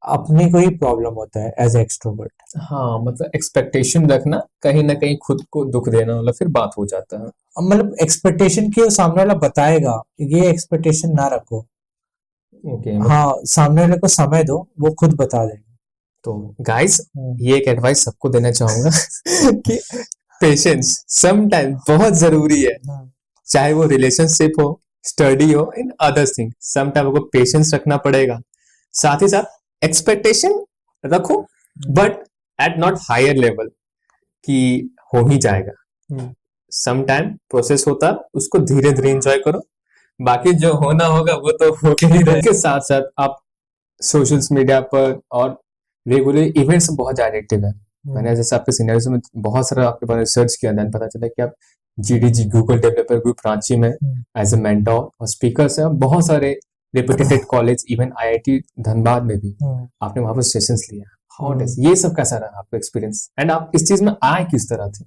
अपने को ही प्रॉब्लम होता है एज एक्सट्रोवर्ट। हाँ, मतलब एक्सपेक्टेशन रखना कहीं ना कहीं खुद को दुख देना, मतलब फिर बात हो जाता है। मतलब एक्सपेक्टेशन की वो सामने वाला बताएगा, ये एक्सपेक्टेशन ना रखो। ओके। हाँ, सामने वाले को समय दो, वो खुद बता देगा। तो गाइस, ये एक एडवाइस सबको देना चाहूंगा कि पेशेंस समटाइम बहुत जरूरी है। चाहे वो रिलेशनशिप हो, स्टडी हो, इन अदर थिंग, समटाइम आपको पेशेंस रखना पड़ेगा। साथ ही साथ एक्सपेक्टेशन रखो, but at not higher level कि हो ही जाएगा। समटाइम प्रोसेस होता है, उसको धीरे धीरे एंजॉय करो, बाकी जो होना होगा वो तो हो के ही रहेगा। साथ साथ आप सोशल्स मीडिया पर और रेगुलर इवेंट्स बहुत ज्यादा एक्टिव है। मैंने जैसे आपके सीनियर्स में बहुत सारा आपके बारे में रिसर्च किया, देन पता चला कि आप जीडीजी गूगल डेवलपर ग्रुप रांची में एज ए मेंटोर और स्पीकर से बहुत सारे reputed college, even IIT Dhanbad में भी आपने वहां पर सेशंस लिया। हाउ इट इज, ये सब कैसा रहा आपका एक्सपीरियंस, एंड आप इस चीज में आए किस तरह थे?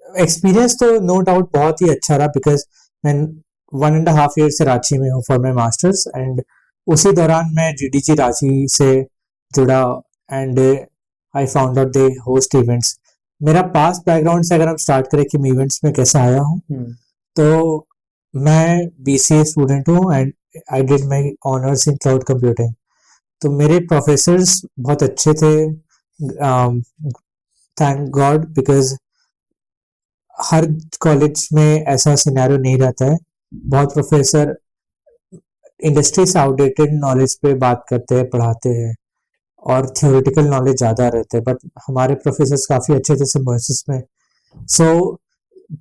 एक्सपीरियंस तो नो डाउट बहुत ही अच्छा रहा, बिकॉज मैं 1.5 ईयर से रांची में हूँ फॉर माई मास्टर्स, एंड उसी दौरान मैं जीडीजी रांची से जुड़ा and I found out they host events. मेरा पास्ट बैकग्राउंड से अगर हम स्टार्ट करें कि मैं इवेंट्स में कैसे आया हूँ, तो मैं BCA स्टूडेंट हूँ and I did my honours in cloud computing. तो मेरे प्रोफेसर्स बहुत अच्छे थे, thank God, because her college में ऐसा सिनेरियो नहीं रहता है। बहुत प्रोफेसर इंडस्ट्री से आउटडेटेड नॉलेज पे बात करते हैं, पढ़ाते हैं, और थियोरेटिकल नॉलेज ज़्यादा रहते हैं, बट हमारे प्रोफेसर्स काफ़ी अच्छे थे सिम्बोसिस में। सो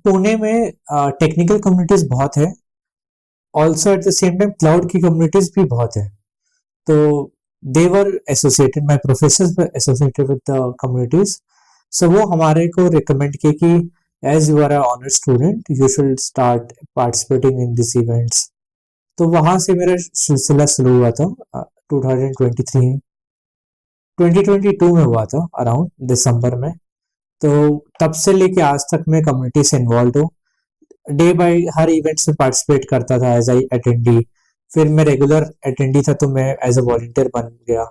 पुणे में टेक्निकल कम्युनिटीज बहुत है, also at the same time cloud की कम्युनिटीज भी बहुत है। तो they were associated, my professors were associated with the communities. So वो हमारे को रिकमेंड किए कि as you are a honour student you should start participating in this events. तो वहां से मेरा सिलसिला शुरू हुआ था 2023 2022 में हुआ था, अराउंड दिसंबर में। तो तब से लेके आज तक मैं कम्युनिटी से इन्वॉल्व हूँ। डे बाय हर इवेंट्स में पार्टिसिपेट करता था एज आई अटेंडी। फिर मैं रेगुलर अटेंडी था तो मैं एज अ वॉलंटियर बन गया।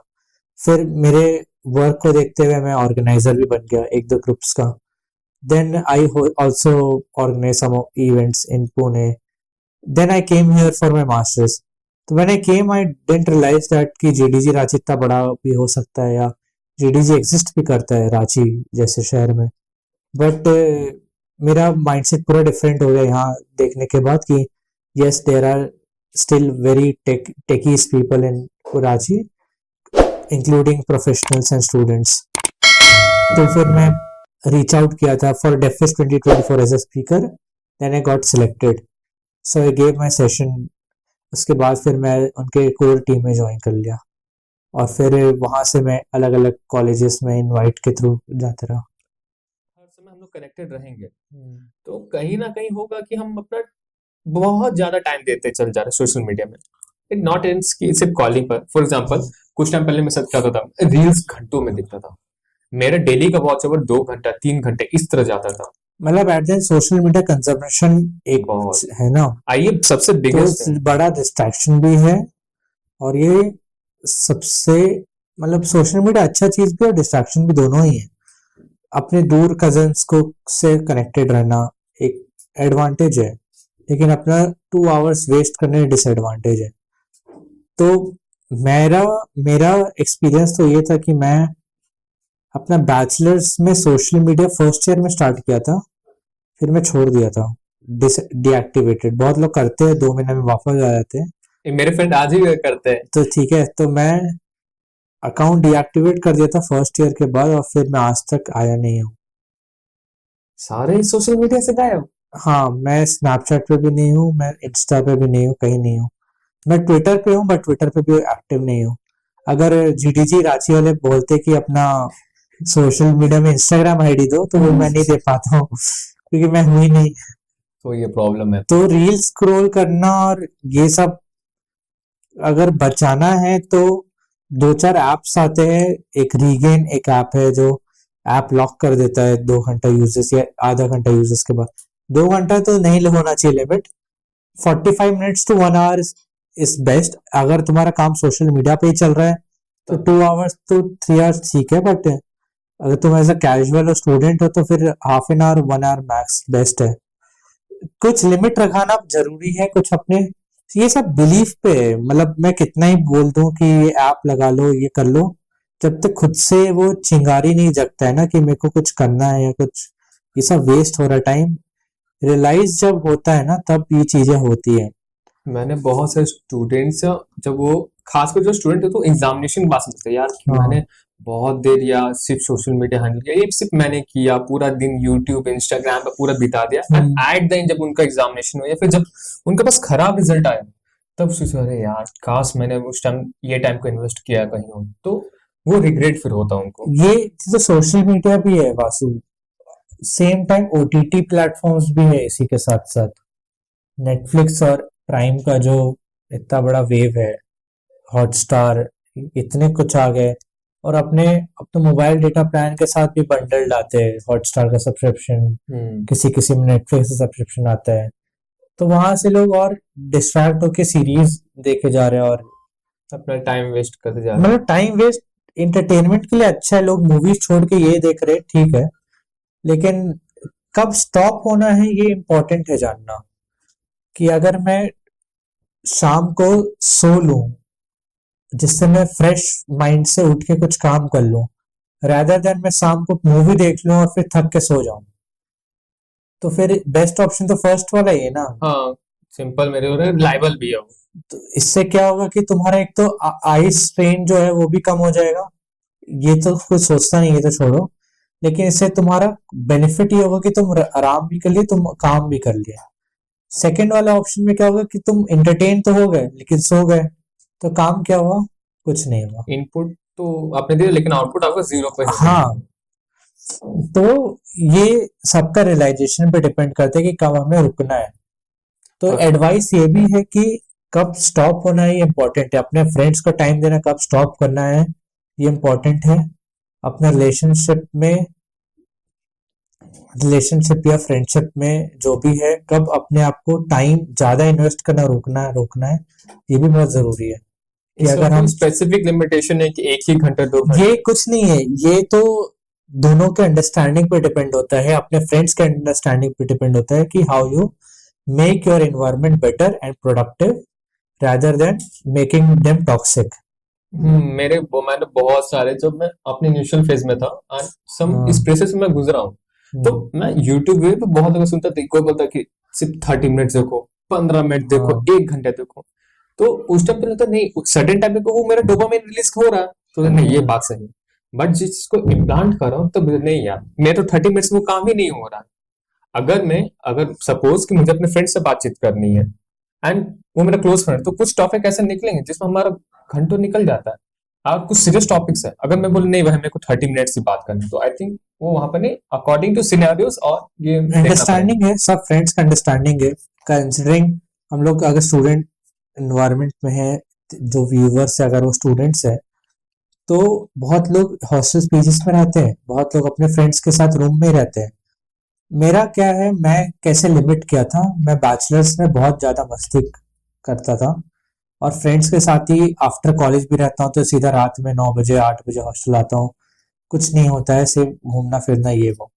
फिर मेरे वर्क को देखते हुए मैं ऑर्गेनाइजर भी बन गया एक दो ग्रुप्स का। Then I also organize some events in Pune. Then I came here for my masters. तो when I came I didn't realize that कि जीडीजी रांची इतना बड़ा भी हो सकता है, या जीडीजी एग्जिस्ट भी करता है रांची जैसे शहर में। बट मेरा माइंडसेट पूरा डिफरेंट हो गया यहाँ देखने के बाद कि yes there are still very techies people in Karachi, including professionals and students. तो फिर मैं रीच आउट किया था for DevFest 2024 as a speaker. Then I got selected, so I gave my session. उसके बाद फिर मैं उनके कोर टीम में ज्वाइन कर लिया, और फिर वहां से मैं अलग अलग कॉलेजेस में इनवाइट के थ्रू जाता रहा। हर समय हम लोग कनेक्टेड रहेंगे तो कहीं ना कहीं होगा कि हम अपना बहुत ज्यादा टाइम देते चल जा रहे सोशल मीडिया में। इट नॉट इन कि सिर्फ कॉलिंग पर। फॉर एग्जांपल कुछ टाइम पहले मैं सच क्या होता था, रील्स घंटों में देखता था। मेरा डेली का वॉच ओवर 2 घंटा 3 घंटे इस तरह जाता था। मतलब at the social media consumption एक बहुत है ना, आइए सबसे तो बिगेस्ट है। बड़ा डिस्ट्रैक्शन भी है। और ये सबसे, मतलब सोशल मीडिया अच्छा चीज भी और डिस्ट्रैक्शन भी दोनों ही है। अपने दूर कजन्स को से कनेक्टेड रहना एक एडवांटेज है, लेकिन अपना 2 आवर्स वेस्ट करने डिसएडवांटेज है। तो मेरा मेरा एक्सपीरियंस तो ये था कि मैं अपना बैचलर्स में सोशल मीडिया फर्स्ट ईयर में स्टार्ट किया था, फिर मैं छोड़ दिया था, डीएक्टिवेटेड। बहुत लोग करते हैं 2 महीने में वापस आ जाते हैं, ये मेरे फ्रेंड आज ही करते हैं। तो ठीक है। तो मैं अकाउंट डीएक्टिवेट कर दिया था फर्स्ट ईयर के बाद, और फिर मैं आज तक आया नहीं हूँ। सारे सोशल मीडिया से गायब। हाँ, मैं स्नैपचैट पे भी नहीं हूँ, मैं इंस्टा पे भी नहीं हूँ, कहीं नहीं हूँ। मैं ट्विटर पे हूँ, बट ट्विटर पे भी एक्टिव नहीं हूँ। अगर जीडीजी रांची वाले बोलते कि अपना सोशल मीडिया में इंस्टाग्राम आईडी दो, तो वो मैं नहीं दे पाता हूँ क्योंकि मैं हूँ ही नहीं। तो ये प्रॉब्लम है। तो रील स्क्रॉल करना और ये सब अगर बचाना है तो दो चार ऐप्स आते हैं। एक रीगेन एक ऐप है जो ऐप लॉक कर देता है 2 घंटा यूजेस या आधा घंटा यूजेस के बाद। 2 घंटा तो नहीं होना चाहिए limit, 45 minutes to 1 hour is best. अगर तुम्हारा काम सोशल मीडिया पे ही चल रहा है तो 2 आवर्स तो 3 आवर्स ठीक है, बट अगर तुम एज अ कैजुअल स्टूडेंट हो तो फिर half an hour 1 hour max best है। कुछ लिमिट रखाना जरूरी है, कुछ अपने, ये सब बिलीफ पे है। मतलब मैं कितना ही बोल दूं कि ये ऐप लगा लो, ये कर लो, जब तक खुद से वो चिंगारी नहीं जगता है ना कि मेरे को कुछ करना है या कुछ, ये सब वेस्ट हो रहा टाइम, रियलाइज जब होता है ना तब ये चीजें होती है। मैंने बहुत सारे स्टूडेंट्स, जब वो खासकर जो स्टूडेंट है तो एग्जामिनेशन के बाद समझते हैं यार कि हाँ। मैंने बहुत देर या सिर्फ सोशल मीडिया हैंडल किया, ये सिर्फ मैंने किया पूरा दिन यूट्यूब इंस्टाग्राम पर पूरा बिता दिया। एंड एट द एंड जब उनका एग्जामिनेशन हुआ या फिर जब उनके पास खराब रिजल्ट आया तब सोचे अरे यार काश मैंने उस टाइम ये टाइम को इन्वेस्ट किया कहीं और। तो वो रिग्रेट फिर होता उनको। ये तो सोशल मीडिया भी है Vasu, same time OTT platforms भी है इसी के साथ साथ। नेटफ्लिक्स और प्राइम का जो इतना बड़ा वेव है, हॉटस्टार, इतने कुछ आ गए। और अपने अब तो मोबाइल डेटा प्लान के साथ भी बंडल आते हैं, हॉटस्टार का सब्सक्रिप्शन, किसी किसी में नेटफ्लिक्स का सब्सक्रिप्शन आता है। तो वहां से लोग और डिस्ट्रैक्ट होके सीरीज देखे जा रहे हैं, और अपना टाइम वेस्ट करते जा रहे हैं। मतलब टाइम वेस्ट इंटरटेनमेंट के लिए अच्छा है, लोग मूवीज छोड़ के ये देख रहे हैं, ठीक है, लेकिन कब स्टॉप होना है ये इम्पोर्टेंट है जानना। कि अगर मैं शाम को सो लूं, जिससे मैं फ्रेश माइंड से उठ के कुछ काम कर लूं, rather देन मैं शाम को मूवी देख लूं और फिर थक के सो जाऊं, तो फिर बेस्ट ऑप्शन तो फर्स्ट वाला ही है ना। हाँ, सिंपल मेरे और रिलायबल भी है वो। तो इससे क्या होगा कि तुम्हारा एक तो आई स्ट्रेन जो है वो भी कम हो जाएगा, ये तो कुछ सोचता नहीं, ये तो छोड़ो, लेकिन इससे तुम्हारा बेनिफिट ये होगा कि तुम आराम भी कर लिए, तुम काम भी कर लिया। सेकंड वाला ऑप्शन में क्या होगा कि तुम एंटरटेन तो हो गए लेकिन सो गए, तो काम क्या हुआ, कुछ नहीं हुआ। इनपुट तो आपने दिया लेकिन आउटपुट आपका जीरो पे है। हाँ, तो ये सबका रियलाइजेशन पे डिपेंड करता है कि कब हमें रुकना है। तो और एडवाइस ये भी है कि कब स्टॉप होना है ये इम्पोर्टेंट है, अपने फ्रेंड्स को टाइम देना कब स्टॉप करना है ये इम्पोर्टेंट है, अपने रिलेशनशिप या फ्रेंडशिप में जो भी है कब अपने आप को टाइम ज्यादा इन्वेस्ट करना रोकना है, ये भी बहुत जरूरी है। कि इसका अगर कोई हम, स्पेसिफिक लिमिटेशन है कि एक ही घंटा 2 घंटे? ये कुछ नहीं है, ये तो दोनों के अंडरस्टैंडिंग पे डिपेंड होता है, अपने फ्रेंड्स के अंडरस्टैंडिंग पे डिपेंड होता है कि how you make your environment better and productive rather than making them toxic। मैंने बहुत सारे, जब मैं अपने इनिशियल फेज में था और सम हाँ। इस प्रोसेस में मैं गुजरा हूँ, तो मैं यूट्यूब पे बहुत लोग सुनता था, कोई बोलता कि सिर्फ 30 मिनट देखो, 15 मिनट देखो, हाँ। 1 घंटे देखो। तो उस टाइम पे लगता नहीं, सडन टाइम पे वो मेरा डोपामाइन रिलीज हो रहा है, तो नहीं ये बात सही है। बट जिस चीज को इम्प्लांट कर रहा हूँ तो नहीं यार, मेरा तो 30 मिनट्स में वो काम ही नहीं हो रहा है। अगर सपोज कि मुझे अपने फ्रेंड से बातचीत करनी है एंड वो मेरा क्लोज फ्रेंड, तो कुछ टॉपिक ऐसे निकलेंगे जिसमें हमारा घंटों निकल जाता है। और कुछ सीरियस टॉपिक्स है, अगर मैं बोलूँ नहीं भाई मेरे को 30 मिनट्स की बात करनी है, तो आई थिंक वो वहां पर नहीं, अकॉर्डिंग टू सिनेरियोस और ये देखना पड़ेगा। अंडरस्टैंडिंग है, सब फ्रेंड्स का अंडरस्टैंडिंग है, कंसिडरिंग हम लोग अगर स्टूडेंट एनवायरनमेंट में है, जो व्यूवर्स है अगर वो स्टूडेंट्स है, तो बहुत लोग हॉस्टल पीजीज में रहते हैं, बहुत लोग अपने फ्रेंड्स के साथ रूम में ही रहते हैं। मेरा क्या है, मैं कैसे लिमिट किया था, मैं बैचलर्स में बहुत ज्यादा मस्ती करता था और फ्रेंड्स के साथ ही आफ्टर कॉलेज भी रहता हूँ, तो सीधा रात में 9 बजे 8 बजे हॉस्टल आता हूँ, कुछ नहीं होता है, सिर्फ घूमना फिरना ये वो।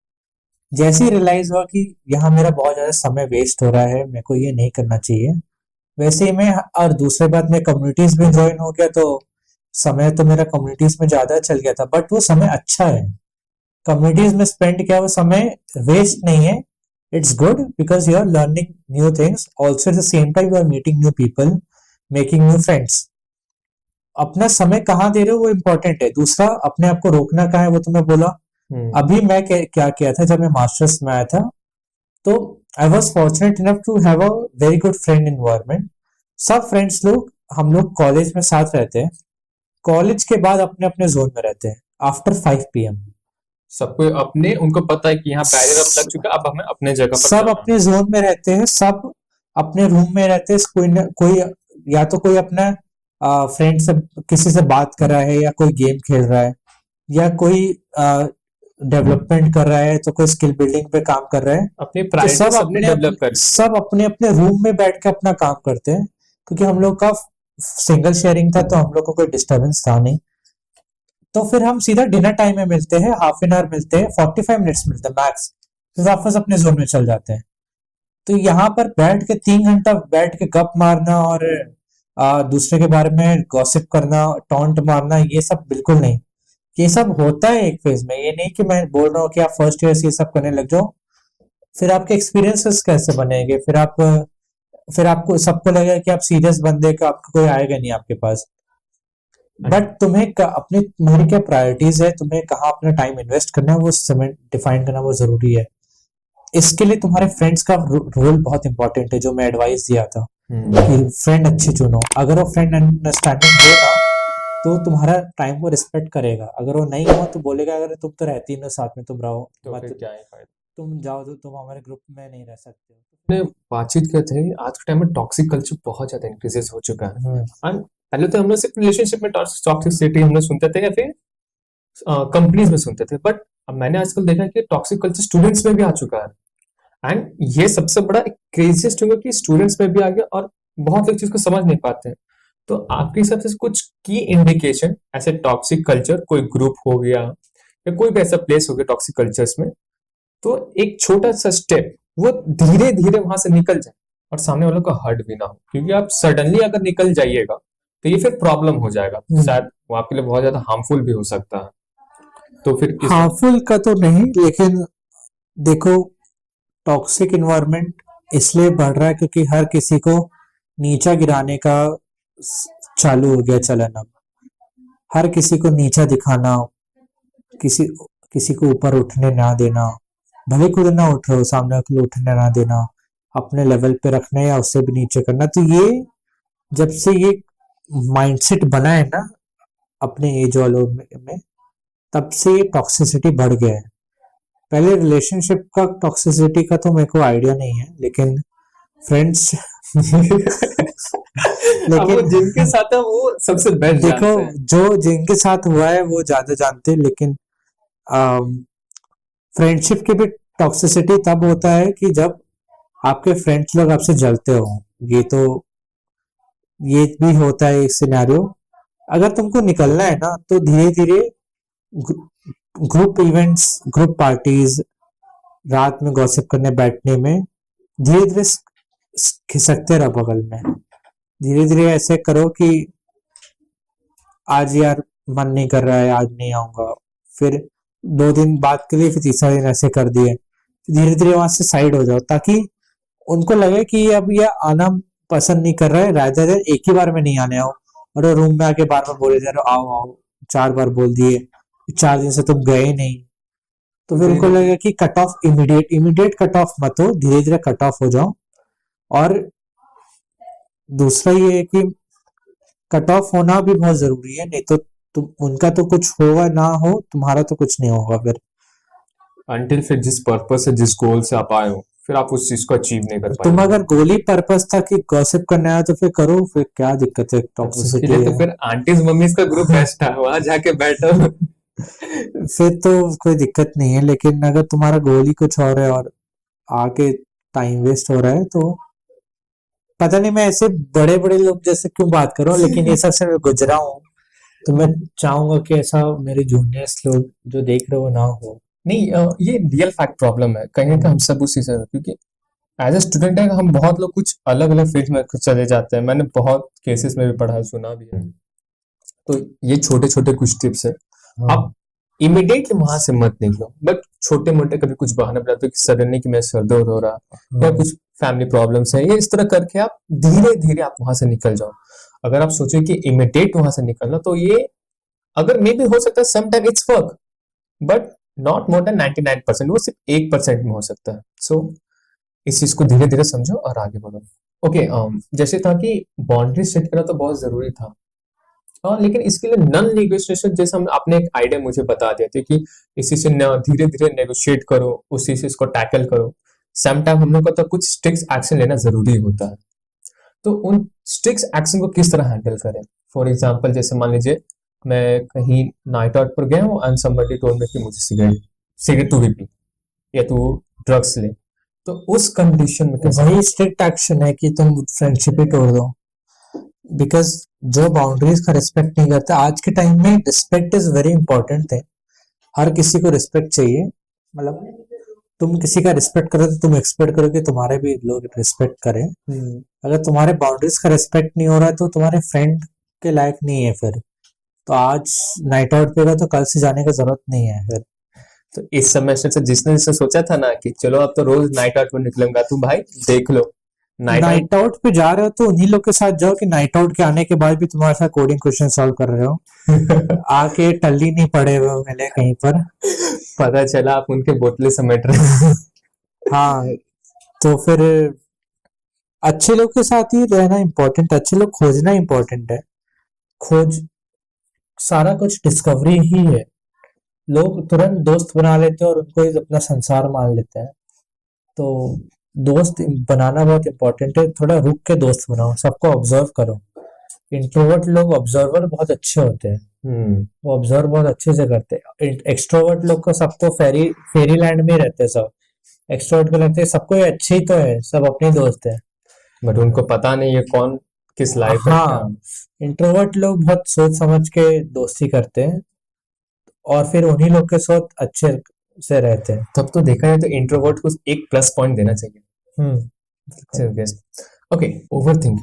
जैसे ही रियलाइज हुआ कि यहाँ मेरा बहुत ज्यादा समय वेस्ट हो रहा है, मेरे को ये नहीं करना चाहिए, वैसे ही मैं, और दूसरे बात मैं कम्युनिटीज में ज्वाइन हो गया, तो समय तो मेरा कम्युनिटीज में ज्यादा चल गया था, बट वो समय अच्छा है, कम्युनिटीज में स्पेंड किया वो समय वेस्ट नहीं है, it's good because you are learning new things, also at the same time you are meeting new people, making new friends. अपना समय कहाँ दे रहे हो वो इम्पोर्टेंट है, दूसरा अपने आप को रोकना कहाँ है वो तुम्हें बोला। अभी मैं क्या किया था, जब मैं मास्टर्स में आया था, तो I was fortunate enough to have a very good friend environment. सब फ्रेंड्स लोग, हम लोग कॉलेज में साथ रहते हैं, कॉलेज के बाद अपने अपने जोन में रहते हैं आफ्टर 5 PM। सबको अपने, उनको पता है कि यहाँ बैरियर अब लग चुका है, अब हमें अपने जगह पर सब जाना है। अपने जोन में रहते हैं, सब अपने रूम में रहते हैं, कोई या तो कोई अपना फ्रेंड से किसी से बात कर रहा है, या कोई गेम खेल रहा है, या कोई डेवलपमेंट कर रहा है, तो कोई स्किल बिल्डिंग पे काम कर रहा है। अपनी तो प्रायोरिटी सबने डेवलप कर ली। सब अपने अपने रूम में बैठ के अपना काम करते हैं, क्योंकि हम लोग का सिंगल शेयरिंग था, तो हम लोग को कोई डिस्टरबेंस था नहीं। तो फिर हम सीधा डिनर टाइम में मिलते हैं, हाफ एन आवर मिलते हैं, 45 मिनट्स मिलते हैं मैक्स, फिर वापस अपने जोन में चल जाते हैं। तो यहाँ पर बैठ के 3 घंटा बैठ के गप मारना और दूसरे के बारे में गॉसिप करना, टॉन्ट मारना, ये सब बिल्कुल नहीं। ये सब होता है एक फेज में, ये नहीं कि मैं बोल रहा हूँ कि आप फर्स्ट ईयर से ये सब करने लग जाओ, फिर आपके एक्सपीरियंसेस कैसे बनेंगे, फिर आपको सबको लगेगा कि आप सीरियस बंदे का, आपका कोई आएगा नहीं आपके पास। बट तुम्हारी क्या प्रायोरिटीज है, तुम्हें कहाँ अपना टाइम इन्वेस्ट करना है, वो समय डिफाइन करना वो जरूरी है। इसके लिए तुम्हारे फ्रेंड्स का रोल बहुत इंपॉर्टेंट है, जो मैं एडवाइस दिया था कि फ्रेंड अच्छे चुनो। अगर वो फ्रेंड अंडरस्टैंडिंग हो ना, तो तुम्हारा टाइम को रिस्पेक्ट करेगा, अगर वो नहीं हो तो बोलेगा अगर तुम तो रहती ना साथ में, तुम रहो, तो फिर क्या है फायदा? तुम जाओ, तो तुम हमारे ग्रुप में नहीं रह सकते हो। ने बातचीत करते हैं, आज के टाइम में टॉक्सिक कल्चर बहुत ज्यादा इंक्रीजेस हो चुका है। एंड पहले तो हम लोग सिर्फ रिलेशनशिप में टॉक्सिसिटी हम लोग सुनते थे या फिर कंपनीज में सुनते थे, बट अब मैंने आजकल देखा कि टॉक्सिक कल्चर स्टूडेंट्स में भी आ चुका है। एंड ये सबसे बड़ा क्रेजियस्ट होगा कि स्टूडेंट्स में भी आ गया, और बहुत लोग चीज को समझ नहीं पाते हैं। तो आपके हिसाब से कुछ की इंडिकेशन, ऐसे टॉक्सिक कल्चर, कोई ग्रुप हो गया या कोई भी ऐसा प्लेस हो गया टॉक्सिक कल्चर्स में, तो एक छोटा सा स्टेप वो धीरे धीरे वहां से निकल जाए और सामने वालों का हर्ट भी ना हो, क्योंकि आप सडनली अगर निकल जाइएगा तो ये फिर प्रॉब्लम हो जाएगा, शायद वो आपके लिए बहुत ज्यादा हार्मफुल भी हो सकता है। तो फिर इस हार्मफुल का तो नहीं, लेकिन देखो, टॉक्सिक इन्वायरमेंट इसलिए बढ़ रहा है क्योंकि हर किसी को नीचा गिराने का चालू हो गया चलन। अब हर किसी को नीचा दिखाना, किसी किसी को ऊपर उठने ना देना, भले खुद ना उठ रहे हो, सामने वाले को उठने ना देना, अपने लेवल पे रखना या उससे भी नीचे करना। तो ये जब से ये माइंडसेट बना है ना अपने एज वालों में, तब से ये टॉक्सिसिटी बढ़ गया है। पहले रिलेशनशिप का टॉक्सिसिटी का तो मेरे को आइडिया नहीं है, लेकिन फ्रेंड्स अब वो लेकिन जिनके साथ है वो सबसे बेस्ट देखो, जानते हैं। जो जिनके साथ हुआ है वो ज्यादा जानते हैं, लेकिन फ्रेंडशिप की भी टॉक्सिसिटी तब होता है कि जब आपके फ्रेंड्स लोग आपसे जलते हो। ये तो ये भी होता है एक सिनेरियो। अगर तुमको निकलना है ना तो धीरे धीरे ग्रुप इवेंट्स, ग्रुप पार्टीज, रात में गॉसिप करने बैठने में धीरे धीरे खिसकते रहो बगल में। धीरे धीरे ऐसे करो कि आज यार मन नहीं कर रहा है, आज नहीं आऊंगा, फिर 2 दिन बाद के लिए, फिर तीसरा दिन ऐसे कर दिए। धीरे धीरे वहां से साइड हो जाओ ताकि उनको लगे कि अब ये आना पसंद नहीं कर रहा है, राजा एक ही बार में नहीं आने आओ, और वो रूम में आके बार बार बोले जा रहे हो आओ आओ, 4 बार बोल दिए, 4 दिन से तुम गए नहीं। तो फिर उनको लगेगा कि cut off immediate cut off मत हो, धीरे धीरे कट ऑफ हो जाओ। और दूसरा ये है कि कट ऑफ होना भी बहुत जरूरी है, नहीं तो तुम उनका तो कुछ होगा ना हो, तुम्हारा तो कुछ नहीं होगा फिर। अंटिल फिर जिस पर्पस से, जिस गोल से आप आए हो, फिर आप उस चीज को अचीव नहीं कर तुम पाएंगे। अगर गोल ही पर्पस था कि गॉसिप करना है तो फिर करो, फिर क्या दिक्कत है, उसके टॉक्सिसिटी लिए तो है। फिर आंटीज मम्मीज का ग्रुप बेस्ट है, वहां जाके बैठो। फिर तो कोई दिक्कत नहीं है, लेकिन अगर तुम्हारा गोल ही कुछ और है और आके टाइम वेस्ट हो रहा है तो पता नहीं, मैं ऐसे बड़े बड़े लोग जैसे क्यों बात कर रहा हूँ, लेकिन ये सबसे मैं गुजरा हूँ, तो मैं चाहूंगा कि ऐसा मेरे जूनियर्स लोग जो देख रहे हो ना हो। नहीं, ये रियल फैक्ट प्रॉब्लम है कहीं ना कहीं, हम सब उसी से, क्योंकि एज ए स्टूडेंट है हम बहुत लोग कुछ अलग अलग फील्ड में कुछ चले जाते हैं, मैंने बहुत केसेस में भी पढ़ा है, सुना भी है। तो ये छोटे छोटे कुछ टिप्स है, आप इमिडिएटली वहां से मत निकलो, बट छोटे मोटे कभी कुछ बहाने बनाते हो कि सडनली कि मेरा सर दर्द हो रहा या कुछ फैमिली प्रॉब्लम्स है, ये इस तरह करके आप धीरे धीरे आप वहां से निकल जाओ। अगर आप सोचो कि इमिडिएट वहां से निकलना, तो ये अगर मे भी हो सकता है some time it's work, but not more than 99%, वो सिर्फ 1% में हो सकता है। सो इस चीज को धीरे धीरे समझो और आगे बढ़ो। ओके, जैसे था कि बाउंड्री सेट करना तो बहुत जरूरी था, हाँ, लेकिन इसके लिए नॉन नेगोशिएशन, जैसे हम आपने एक आइडिया मुझे बता दिया था कि इसी से धीरे धीरे नेगोशिएट करो, उसी से इसको टैकल करो। सम टाइम हम लोग को तो कुछ स्ट्रिक्ट एक्शन लेना जरूरी होता है, तो उन स्ट्रिक्ट एक्शन को किस तरह हैंडल करें। फॉर एग्जाम्पल, जैसे मान लीजिए मैं कहीं नाइट आउट पर गया हूँ एंड समबडी टोल्ड मी कि मुझे सिगरेट सिगरेट तू भी पी या तू ड्रग्स ले, तो उस कंडीशन में कैसे। वही स्ट्रिक्ट एक्शन है कि तुम फ्रेंडशिप ही तोड़ दो, बिकॉज जो बाउंड्रीज का रिस्पेक्ट नहीं करता, आज के टाइम में रिस्पेक्ट इज वेरी इंपॉर्टेंट है। हर किसी को रिस्पेक्ट चाहिए, मतलब तुम किसी का रिस्पेक्ट करो तो तुम एक्सपेक्ट करो कि तुम्हारे भी लोग रिस्पेक्ट करें। अगर तुम्हारे बाउंड्रीज का रिस्पेक्ट नहीं हो रहा है तो तुम्हारे फ्रेंड के लायक नहीं है फिर। तो आज नाइट आउट पे गए तो कल से जाने की जरूरत नहीं है फिर। तो इस सेमेस्टर से जिसने जिसने सोचा था ना कि चलो अब तो रोज नाइट आउट पर निकलूंगा, तू भाई देख लो, नाइट आउट नाइट आउट पे जा रहे हो तो उन्हीं लोग के साथ जाओ कि नाइट आउट के आने के बाद भी तुम्हारे साथ कोडिंग क्वेश्चन सॉल्व कर रहे हो। आके टल्ली नहीं पड़े हुए मिले कहीं पर। पता चला आप उनके बोतलें समेट रहे हैं। हाँ, तो फिर अच्छे लोग के साथ ही रहना इम्पोर्टेंट है, अच्छे लोग खोजना इम्पोर्टेंट है। खोज सारा कुछ डिस्कवरी ही है। लोग तुरंत दोस्त बना लेते हैं और उनको ही अपना संसार मान लेते हैं। तो दोस्त बनाना बहुत इम्पोर्टेंट है, थोड़ा रुक के दोस्त बनाओ, सबको ऑब्जर्व करो। इंट्रोवर्ट लोग ऑब्जर्वर बहुत अच्छे होते हैं, वो ऑब्जर्व बहुत अच्छे से करते हैं। एक्सट्रोवर्ट लोग को सब तो फेरी लैंड में ही रहते हैं सब। एक्सट्रोवर्ट को लगता है सबको ये अच्छे ही तो है, सब अपने दोस्त है। बट उनको पता नहीं है कौन किस लायक है। हाँ, इंट्रोवर्ट लोग बहुत सोच समझ के दोस्ती करते हैं और फिर उन्हीं लोग के साथ अच्छे से रहते हैं। तब तो देखा जाए तो इंट्रोवर्ट को एक प्लस पॉइंट देना चाहिए। ओके, ओवरथिंक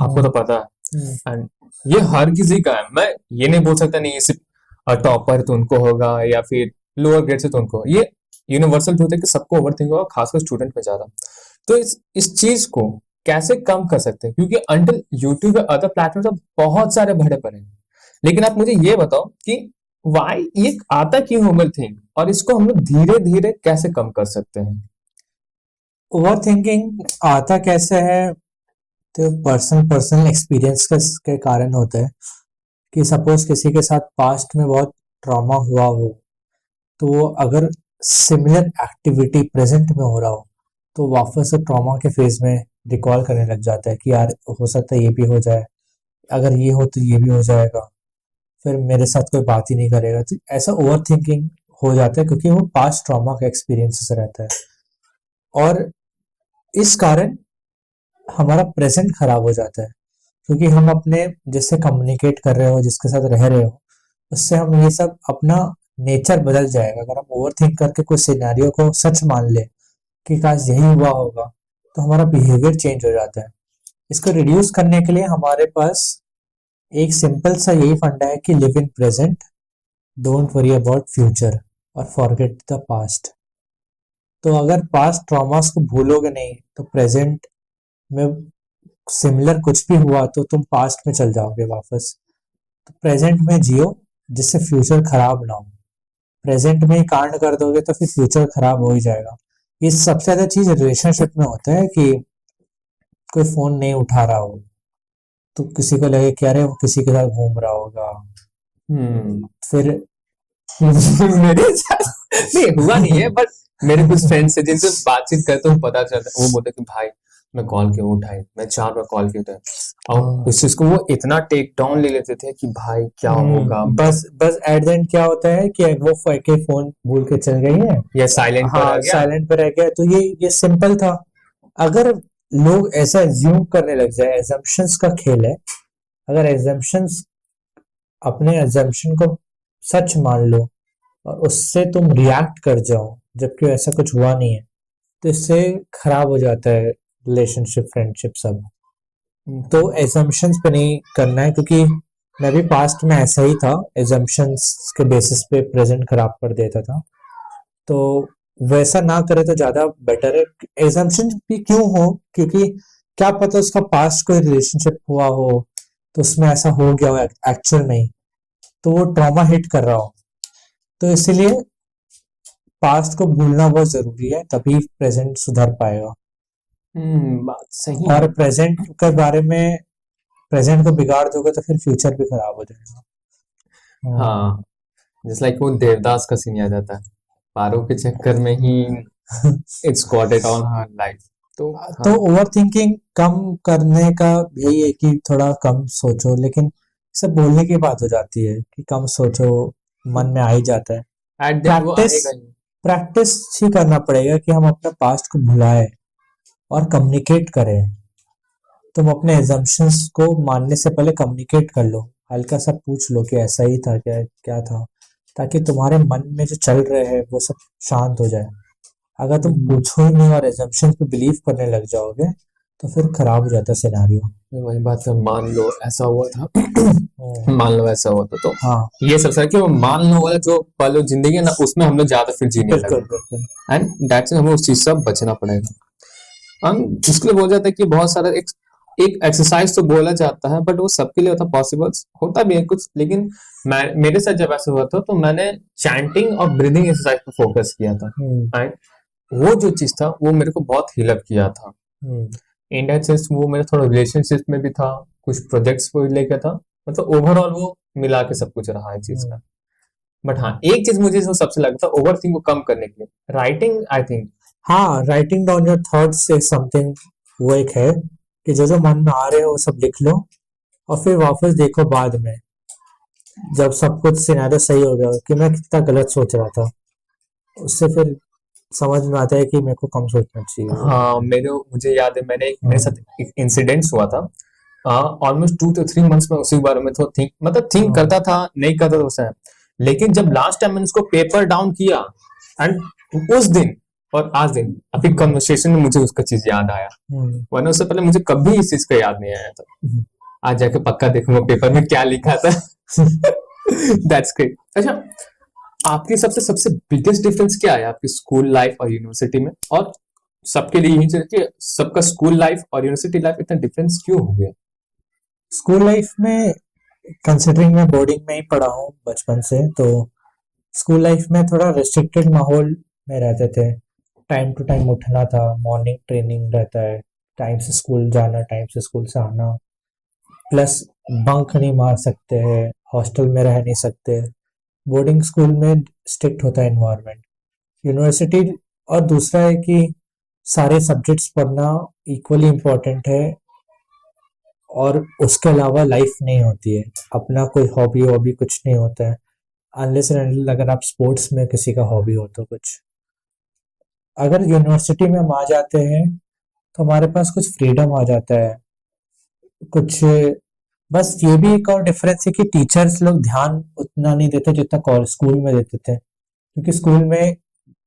आपको तो पता है, एंड ये हर किसी का है। मैं ये नहीं बोल सकता नहीं ये सिर्फ टॉपर तो उनको होगा या फिर लोअर ग्रेड से तो उनको, ये यूनिवर्सल ट्रूथ है कि सबको ओवरथिंक होगा, खासकर स्टूडेंट में ज्यादा। तो इस चीज को कैसे कम कर सकते हैं, क्योंकि अंटिल यूट्यूब या अदर प्लेटफॉर्म तो बहुत सारे भरे पड़े हैं। लेकिन आप मुझे ये बताओ कि वाई ये आता क्यों ओवरथिंक, और इसको हम लोग धीरे धीरे कैसे कम कर सकते हैं? ओवर थिंकिंग आता कैसे है, तो पर्सनल एक्सपीरियंस के कारण होता है। कि सपोज किसी के साथ पास्ट में बहुत ट्रॉमा हुआ हो, तो वो अगर सिमिलर एक्टिविटी प्रेजेंट में हो रहा हो, तो वापस से ट्रॉमा के फेज में रिकॉल करने लग जाता है कि यार हो सकता है ये भी हो जाए, अगर ये हो तो ये भी हो जाएगा, फिर मेरे साथ कोई बात ही नहीं करेगा। तो ऐसा ओवर थिंकिंग हो जाता है क्योंकि वो पास्ट ट्रॉमा का एक्सपीरियंस रहता है, और इस कारण हमारा प्रेजेंट खराब हो जाता है। क्योंकि हम अपने जिससे कम्युनिकेट कर रहे हो, जिसके साथ रह रहे हो, उससे हम ये सब अपना नेचर बदल जाएगा। अगर हम ओवर थिंक करके कोई सिनेरियो को सच मान ले कि काश यही हुआ होगा, तो हमारा बिहेवियर चेंज हो जाता है। इसको रिड्यूस करने के लिए हमारे पास एक सिंपल सा यही फंडा है कि live in present, don't worry about future और फॉरगेट द पास्ट। तो अगर पास्ट ट्रॉमास को भूलोगे नहीं, तो प्रेजेंट में सिमिलर कुछ भी हुआ तो तुम पास्ट में चल जाओगे वापस। तो प्रेजेंट में जियो जिससे फ्यूचर खराब ना हो। प्रेजेंट में ही कांड कर दोगे तो फिर फ्यूचर खराब हो ही जाएगा। ये सबसे ज्यादा चीज रिलेशनशिप में होता है कि कोई फोन नहीं उठा रहा हो तो किसी को लगे कि अरे वो किसी के साथ घूम रहा होगा, फिर मेरे साथ नहीं हुआ नहीं है, बट मेरे कुछ फ्रेंड्स से जिनसे बातचीत करते हो पता चलता है, वो बोलते कि भाई मैं कॉल क्यों उठाई, मैं 4 बार कॉल क्यों उठाई, और उस चीज को वो इतना टेक डाउन ले लेते थे कि भाई क्या होगा, बस एट द एंड क्या होता है कि वो के फोन भूल के चल गई है या साइलेंट पर आ हाँ गया। साइलेंट पे रह गया। तो ये सिंपल था। अगर लोग ऐसा एज्यूम करने लग जाए, एजम्पशंस का खेल है, अगर एजम्पशंस अपने एजम्पशन को सच मान लो और उससे तुम रिएक्ट कर जाओ जबकि ऐसा कुछ हुआ नहीं है, तो इससे खराब हो जाता है रिलेशनशिप, फ्रेंडशिप सब। तो एजम्पशंस पे नहीं करना है, क्योंकि मैं भी पास्ट में ऐसा ही था, एजम्पशंस के बेसिस पे प्रेजेंट खराब कर देता था। तो वैसा ना करे तो ज्यादा बेटर है। एजम्पशन भी क्यों हो, क्योंकि क्या पता उसका पास्ट कोई रिलेशनशिप हुआ हो तो उसमें ऐसा हो गया हो एक्चुअल में ही, तो वो ट्रॉमा हिट कर रहा हो। तो इसीलिए पास्ट को भूलना बहुत जरूरी है, तभी प्रेजेंट सुधर पाएगा। बात सही है। और प्रेजेंट के बारे में, प्रेजेंट को बिगाड़ दोगे तो फिर फ्यूचर भी खराब हो जाएगा। हाँ, जस्ट लाइक वो देवदास का सीन याद आता है, पारो के चक्कर में ही it's got it on her life. तो तो ओवर थिंकिंग कम करने का यही है कि थोड़ा कम सोचो, लेकिन सब बोलने की बात हो जाती है कि कम सोचो, मन में आ ही जाता है। एट द वो प्रैक्टिस आएगा ही। प्रैक्टिस ही करना पड़ेगा कि हम अपने पास्ट को भुलाए और कम्युनिकेट करें। तुम अपने एजम्पशंस को मानने से पहले कम्युनिकेट कर लो, हल्का सा पूछ लो कि ऐसा ही था क्या, क्या था, ताकि तुम्हारे मन में जो चल रहे हैं वो सब शांत हो जाए। अगर तुम पूछो ही नहीं और एजम्पशंस पे बिलीव करने लग जाओगे तो फिर खराब हो जाता है सिनेरियो। वही बात है, मान लो ऐसा हुआ था मान लो ऐसा हुआ था, तो हाँ ये सब सर कि वो मान लो वाला जो पल वो जिंदगी है ना, उसमें हम लोग ज्यादा फिर जीने बिल्कुल लगे, बिल्कुल। एंड दैट्स हमें उस चीज से बचना पड़ेगा। हम इसके लिए बोला जाता है कि बहुत सारा एक एक्सरसाइज तो बोला जाता है, बट वो सबके लिए होता पॉसिबल होता भी है कुछ। लेकिन मेरे साथ जब ऐसा हुआ था तो मैंने चैंटिंग और ब्रीदिंग एक्सरसाइज पर फोकस किया था, एंड वो जो चीज था वो मेरे को बहुत हेल्प किया था। इन दैट सेंस वो मेरा थोड़ा रिलेशनशिप में भी था, कुछ प्रोजेक्ट्स को लेकर था, मतलब ओवरऑल वो मिला के सब कुछ रहा है चीज का। बट हाँ, एक चीज मुझे जो सबसे लगता है ओवर थिंक को कम करने के लिए, राइटिंग आई थिंक। हाँ, writing down your thoughts is something, वो एक है कि जो जो मन में आ रहे हो वो सब लिख लो और फिर वापस देखो बाद में, जब सब कुछ सिनेरियो सही हो गया कि मैं कितना गलत सोच रहा था, उससे फिर समझ में आता है कि मेरे को कम सोचना चाहिए। हाँ, मुझे याद है मेरे साथ एक इंसिडेंट्स हुआ था। ऑलमोस्ट 2 to 3 मंथ्स में उसी बारे में तो थिंक करता था, नहीं करता था उसे। लेकिन जब लास्ट टाइम मैंने उसको पेपर डाउन किया, एंड उस दिन और आज दिन अभी कन्वर्सेशन में मुझे उसका चीज याद आया, वरना उससे पहले मुझे कभी इस चीज का याद नहीं आया था। आज जाके पक्का देखूंगा पेपर में क्या लिखा था। That's great. अच्छा, आपके सबसे सबसे बिगेस्ट डिफरेंस क्या है आपकी स्कूल लाइफ और यूनिवर्सिटी में? और सबके लिए यही चाहिए कि सबका स्कूल लाइफ और यूनिवर्सिटी लाइफ इतना डिफरेंस क्यों हो गया? स्कूल लाइफ में, कंसिडरिंग मैं बोर्डिंग में ही पढ़ा हूँ बचपन से, तो स्कूल लाइफ में थोड़ा रिस्ट्रिक्टेड माहौल में रहते थे। टाइम टू टाइम उठना था, मॉर्निंग ट्रेनिंग रहता है, टाइम से स्कूल जाना, टाइम से स्कूल से आना, प्लस बंक नहीं मार सकते हैं, हॉस्टल में रह नहीं सकते। बोर्डिंग स्कूल में स्ट्रिक्ट होता है इन्वायरमेंट। यूनिवर्सिटी, और दूसरा है कि सारे सब्जेक्ट्स पढ़ना इक्वली इम्पोर्टेंट है, और उसके अलावा लाइफ नहीं होती है, अपना कोई हॉबी वॉबी कुछ नहीं होता है, अनलेस एंड अनटिल अगर आप स्पोर्ट्स में किसी का हॉबी हो तो कुछ। अगर यूनिवर्सिटी में हम आ जाते हैं तो हमारे पास कुछ फ्रीडम आ जाता है, कुछ, बस ये भी एक और डिफरेंस है कि टीचर्स लोग ध्यान उतना नहीं देते जितना स्कूल में देते थे, क्योंकि स्कूल में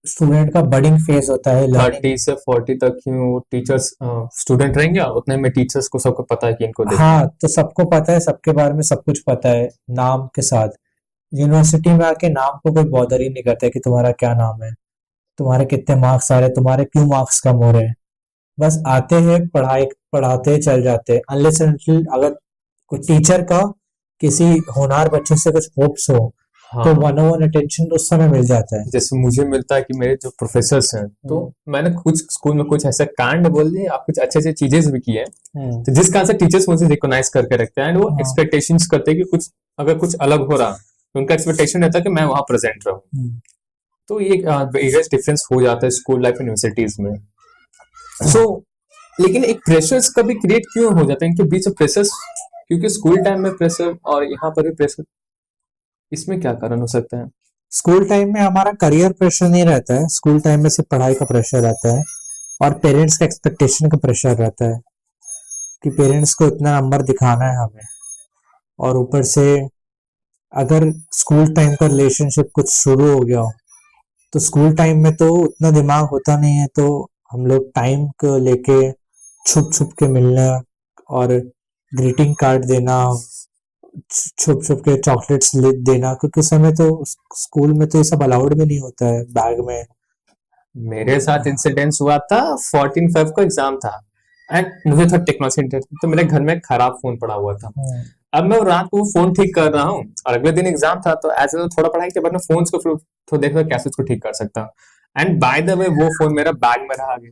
स्टूडेंट का बडिंग फेज होता है, लर्निंग। 30 से 40 तक ही वो टीचर्स स्टूडेंट रहेंगे, और उतने में टीचर्स को सबको पता है कि इनको देखना है। हाँ, तो सबको पता है, सबके बारे में सब कुछ पता है नाम के साथ। यूनिवर्सिटी में आके नाम को कोई बॉदर ही नहीं करता है कि तुम्हारा क्या नाम है, तुम्हारे कितने मार्क्स आ रहे हैं, तुम्हारे क्यों मार्क्स कम हो रहे हैं। बस आते हैं, पढ़ाई पढ़ाते चल जाते हैं, अनलेस अगर कोई टीचर का किसी होनहार बच्चे से कुछ होप्स हो तो हाँ, 1-on-1 अटेंशन उस समय मिल जाता है। जैसे मुझे मिलता है कि मेरे जो प्रोफेसर्स हैं, तो मैंने कुछ स्कूल में कुछ ऐसा कांड बोल दिए, आप कुछ अच्छे अच्छे चीजें भी की है, तो जिस कारण से टीचर्स मुझे रिकॉग्नाइज करके रखते हैं, एंड वो हाँ। एक्सपेक्टेशंस करते हैं कि कुछ अगर कुछ अलग हो रहा तो उनका एक्सपेक्टेशन रहता है कि मैं वहां प्रेजेंट रहूं। तो ये बिगेस्ट डिफरेंस हो जाता है स्कूल लाइफ यूनिवर्सिटीज में। सो लेकिन एक प्रेशर्स कभी क्रिएट क्यों हो जाता है इनके बीच में प्रेशर्स? क्योंकि स्कूल टाइम में प्रेशर और यहाँ पर भी प्रेशर, इसमें क्या कारण हो सकता है? स्कूल टाइम में हमारा करियर प्रेशर नहीं रहता है, स्कूल टाइम में सिर्फ पढ़ाई का प्रेशर रहता है, और पेरेंट्स का एक्सपेक्टेशन का प्रेशर रहता है कि पेरेंट्स को इतना नंबर दिखाना है हमें। और ऊपर से अगर स्कूल टाइम का रिलेशनशिप कुछ शुरू हो गया हो, तो स्कूल टाइम में तो उतना दिमाग होता नहीं है, तो हम लोग टाइम को लेके छुप छुप के मिलना और ग्रीटिंग कार्ड देना, छुप छुप के चॉकलेट्स देना, क्योंकि उस समय तो स्कूल में तो ये सब अलाउड भी नहीं होता है बैग में। मेरे साथ इंसिडेंस हुआ था, 14 फेब का एग्जाम था, एंड मुझे था टेक्नोलॉजी इंटरेस्ट, तो मेरे घर में एक खराब फोन पड़ा हुआ था। अब मैं रात को वो फोन ठीक कर रहा हूँ और अगले दिन एग्जाम था, तो ऐसे तो थोड़ा पढ़ाई के बाद मैं फोन को फिर तो देख रहा कैसे उसको ठीक कर सकता हूँ। एंड बाय द वे वो फोन मेरा बैग में रहा गया।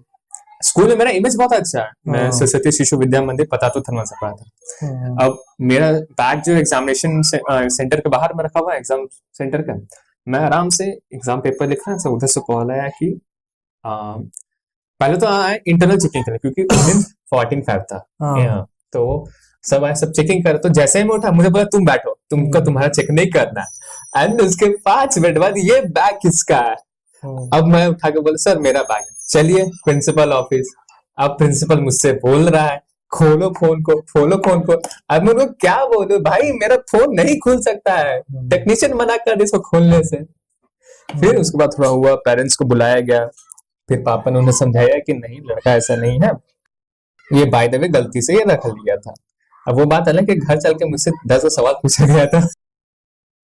स्कूल में मेरा इमेज बहुत अच्छा है, मैं सरस्वती शिशु विद्या मंदिर पता तो थनवा से पढ़ा था। अब मेरा बैग जो एग्जामिनेशन सेंटर के बाहर में रखा हुआ है, एग्जाम सेंटर का, मैं आराम से एग्जाम पेपर लिख रहा था, उधर से कॉल आया कि पहले तो आया इंटरनल चेकिंग करने, क्योंकि उस दिन 14 फेब था। तो सब आए, सब चेकिंग कर, तो जैसे ही मैं उठा मुझे बोला तुम बैठो, तुमको तुम्हारा चेक नहीं करना। एंड उसके 5 मिनट बाद ये बैग किसका है? अब मैं उठा के बोला सर मेरा बैग है। चलिए प्रिंसिपल ऑफिस, अब प्रिंसिपल मुझसे बोल रहा है खोलो फोन को, खोलो फोन को। अब मैं उनको क्या बोलूं, भाई मेरा फोन नहीं खुल सकता है, टेक्नीशियन मना कर दे इसको खोलने से। फिर उसके बाद थोड़ा हुआ, पेरेंट्स को बुलाया गया, फिर पापा ने उन्हें समझाया कि नहीं लड़का ऐसा नहीं है, ये बाय द वे गलती से ये रख लिया था। अब वो बात अलग कि घर चल के मुझसे 10 सवाल पूछा गया था।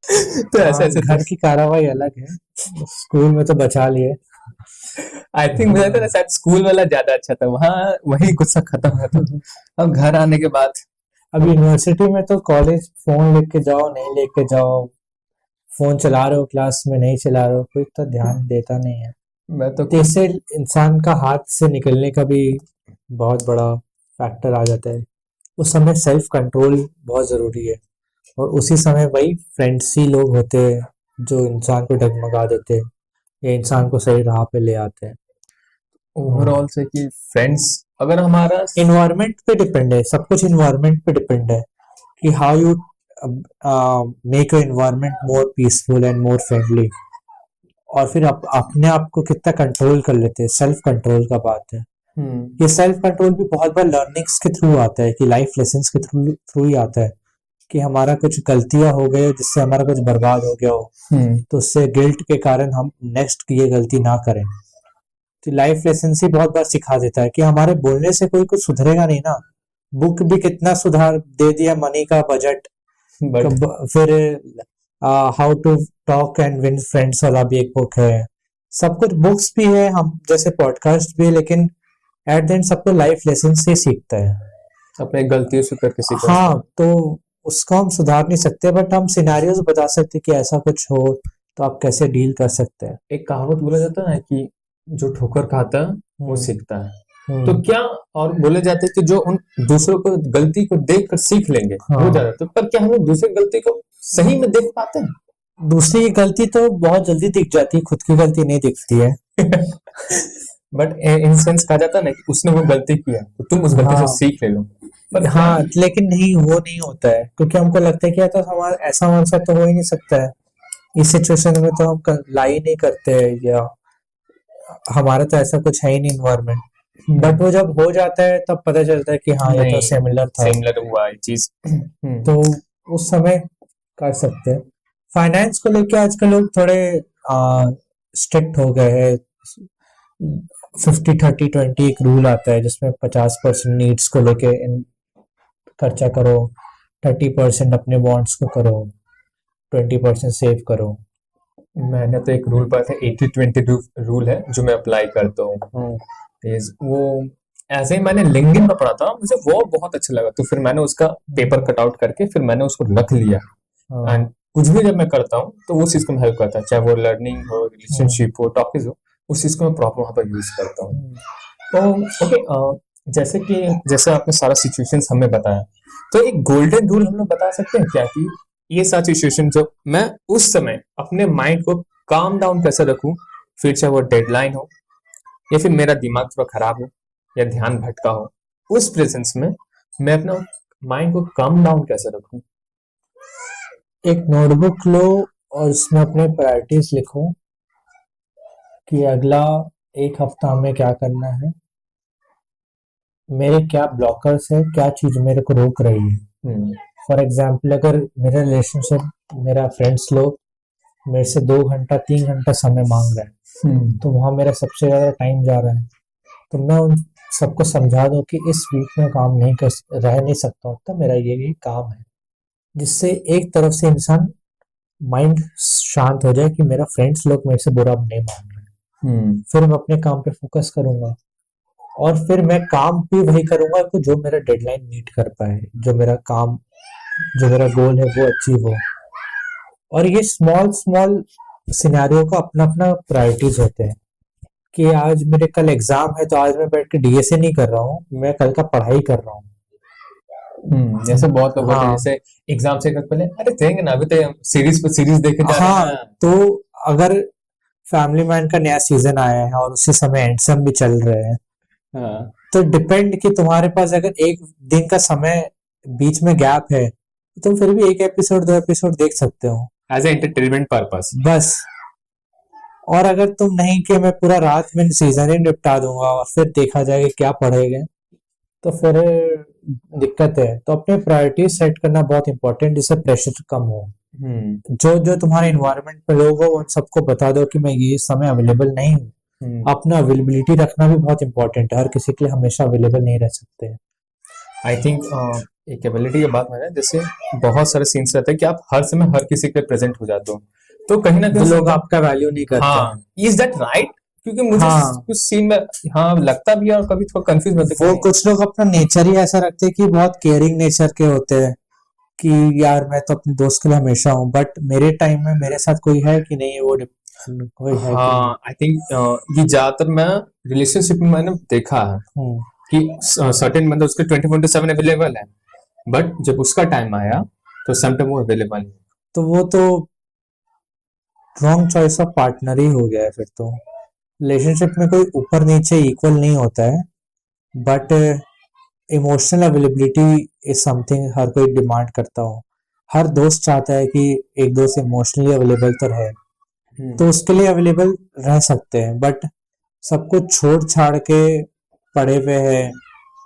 तो ऐसे ऐसे घर की कार्रवाई अलग है, स्कूल में तो बचा लिए। आई थिंक मुझे लगता है शायद स्कूल वाला ज्यादा अच्छा था, वहां वही गुस्सा खत्म हुआ था। अब घर आने के बाद अब यूनिवर्सिटी में तो कॉलेज फोन लेके जाओ नहीं लेके जाओ, फोन चला रहे हो क्लास में नहीं चला रहे हो, कोई तो ध्यान देता नहीं है। मैं तो तो इससे इंसान का हाथ से निकलने का भी बहुत बड़ा फैक्टर आ जाता है। उस समय सेल्फ कंट्रोल बहुत जरूरी है, और उसी समय वही फ्रेंड्स ही लोग होते हैं जो इंसान को डगमगा देते हैं या इंसान को सही राह पे ले आते हैं। ओवरऑल से कि फ्रेंड्स अगर हमारा इन्वायरमेंट पे डिपेंड है, सब कुछ इन्वायरमेंट पे डिपेंड है कि how you make your environment more peaceful and more friendly, और फिर अपने आप को कितना कंट्रोल कर लेते हैं, सेल्फ कंट्रोल का बात है। ये सेल्फ कंट्रोल भी बहुत बार लर्निंग्स के थ्रू आता है, कि लाइफ लेसन्स के थ्रू ही आता है, कि हमारा कुछ गलतियां हो गए जिससे हमारा कुछ बर्बाद हो गया हो, तो उससे गिल्ट के कारण हम नेक्स्ट ये गलती ना करें। तो लाइफ लेसन ही बहुत बार सिखा देता है कि हमारे बोलने से कोई कुछ सुधरेगा नहीं ना। बुक भी कितना सुधार दे दिया, मनी का बजट, बट फिर how to talk and win friends वाला भी एक बुक है। सब कुछ बुक्स भी है, हम जैसे पॉडकास्ट भी है, लेकिन एट द एंड सबको लाइफ लेसन से सीखता है। अपने गलतियों से करके सीखो। हाँ, तो उसको हम सुधार नहीं सकते, बट हम सिनेरियोज बता सकते कि ऐसा कुछ हो तो आप कैसे डील कर सकते हैं। एक कहावत बोला जाता है कि जो ठोकर खाता है वो सीखता है। तो हम्म, क्या, और बोले जाते हैं कि जो उन दूसरों को गलती को देख कर सीख लेंगे वो हाँ। ज्यादा। तो पर क्या हम लोग दूसरी गलती को सही में देख पाते हैं? दूसरी की गलती तो बहुत जल्दी दिख जाती है, खुद की गलती नहीं दिखती है। बट इन सेंस कहा जाता है ना कि उसने वो गलती किया तो तुम उस गलती से हाँ सीख ले लो। पर हाँ, लेकिन नहीं, वो नहीं होता है, क्योंकि हमको लगता है कि तो हमारा ऐसा हमारे साथ तो हो ही नहीं सकता है, इस सिचुएशन में तो हम लाई नहीं करते हैं, या हमारा तो ऐसा कुछ है ही नहीं इन्वायरमेंट। बट वो जब हो जाता है तब पता चलता है कि हाँ ये तो नहीं, सिमिलर था। सिमिलर हुआ ये चीज। तो उस समय कर सकते हैं। फाइनेंस को लेके आजकल लोग थोड़े स्ट्रिक्ट हो गए हैं। 50-30-20 एक रूल आता है जिसमें 50% नीड्स को लेके खर्चा करो, 30% अपने बॉन्ड्स को करो, 20% सेव करो। मैंने तो एक रूल पढ़ा था, 80-20 रूल है जो मैं अप्लाई करता हूँ। वो ऐसे ही मैंने लिंक्डइन में पढ़ा था, मुझे वो बहुत अच्छा लगा, तो फिर मैंने उसका पेपर कट आउट करके फिर मैंने उसको रख लिया। हाँ, एंड कुछ भी जब मैं करता हूँ तो वो चीज को मैं हेल्प करता है, चाहे वो लर्निंग हो, रिलेशनशिप हो, टॉकिंग हो, उस चीज को मैं प्रॉपर वहां पर यूज करता हूँ। तो ओके, जैसे आपने सारा सिचुएशंस हमें बताया, तो एक गोल्डन रूल हम लोग बता सकते हैं क्या कि ये सारी सिचुएशन जो मैं उस समय अपने माइंड को काम डाउन कैसे रखूं, फिर चाहे वो डेडलाइन हो या फिर मेरा दिमाग थोड़ा खराब हो या ध्यान भटका हो, उस प्रेजेंस में मैं अपना माइंड को काम डाउन कैसे रखूं? एक नोटबुक लो और उसमें अपने प्रायोरिटीज लिखो कि अगला एक हफ्ता हमें क्या करना है, मेरे क्या ब्लॉकर्स है, क्या चीज मेरे को रोक रही है। फॉर एग्जाम्पल, अगर मेरा रिलेशनशिप, मेरा फ्रेंड्स लोग मेरे से 2 घंटा 3 घंटा समय मांग रहा है, तो वहां मेरा सबसे ज्यादा टाइम जा रहा है, तो मैं उन सबको समझा दूं कि इस वीक में काम नहीं कर रह नहीं सकता हूँ, तो मेरा ये काम है, जिससे एक तरफ से इंसान माइंड शांत हो जाए कि मेरा फ्रेंड्स लोग मेरे से बुरा नहीं मान रहे। फिर मैं अपने काम पे फोकस करूंगा, और फिर मैं काम भी वही करूंगा कि जो मेरा डेडलाइन मीट कर पाए, जो मेरा काम, जो मेरा गोल है वो अचीव हो। और ये स्मॉल स्मॉल सिनेरियो का अपना अपना प्रायोरिटीज होते हैं कि आज मेरे कल एग्जाम है, तो आज मैं बैठ के डीएसए नहीं कर रहा हूँ, मैं कल का पढ़ाई कर रहा हूँ। जैसे बहुत लोग बोलते हैं, हाँ जैसे एग्जाम से एक पहले अरे देंगे ना, अभी तो सीरीज पे सीरीज देखे जा रहे हाँ, हैं। तो अगर फैमिली मैन का नया सीजन आया है और उसी समय एंडसम भी चल रहे हैं, हाँ, तो डिपेंड कि तुम्हारे पास अगर एक दिन का समय बीच में गैप है, तो तुम फिर भी एक एपिसोड 2 एपिसोड देख सकते हो एज ए एंटरटेनमेंट पर्पस। बस। और अगर तुम नहीं कि मैं पूरा रात में सीजन ही निपटा दूंगा और फिर देखा जाएगा क्या पढ़ेगा, तो फिर दिक्कत है। तो अपने प्रायोरिटीज सेट करना बहुत इंपॉर्टेंट, जिससे प्रेशर कम हो। जो जो तुम्हारे इन्वायरमेंट पे लोग हो उन सबको बता दो कि मैं ये समय अवेलेबल नहीं हूँ। अपना अवेलेबिलिटी रखना भी बहुत इंपॉर्टेंट है, हर किसी के लिए हमेशा अवेलेबल नहीं रह सकते। आई थिंक एक एबिलिटी की बात है, जैसे बहुत सारे सीन्स रहते हैं कि आप हर समय हर किसी के प्रेजेंट हो जाते हो, तो कहीं ना जो कहीं लोग आपका वैल्यू नहीं करते। हाँ, इज दैट राइट? क्योंकि मुझे हाँ, कुछ सीन में हाँ लगता भी है और कभी थोड़ा कंफ्यूज होते वो हैं। कुछ लोग अपना नेचर ही ऐसा रखते हैं कि बहुत केयरिंग नेचर के होते हैं कि यार मैं तो अपने दोस्त के लिए हमेशा हूँ, बट मेरे टाइम में मेरे साथ कोई है कि नहीं, वो कोई है कि नहीं। हाँ, आई थिंक ये ज्यादातर मैं रिलेशनशिप में मैंने देखा है हम्म, कि सर्टेन बंदा उसके 24/7 अवेलेबल है, बट जब उसका टाइम आया तो समटाइम वो अवेलेबल नहीं। तो वो तो रॉन्ग चॉइस ऑफ पार्टनर ही हो गया है फिर तो। रिलेशनशिप में कोई ऊपर नीचे इक्वल नहीं होता है, but emotional availability is something हर कोई डिमांड करता हो। हर दोस्त चाहता है कि एक दोस्त इमोशनली अवेलेबल तो रहे, तो उसके लिए अवेलेबल रह सकते हैं, बट सब कुछ छोड़ छाड़ के पड़े हुए हैं,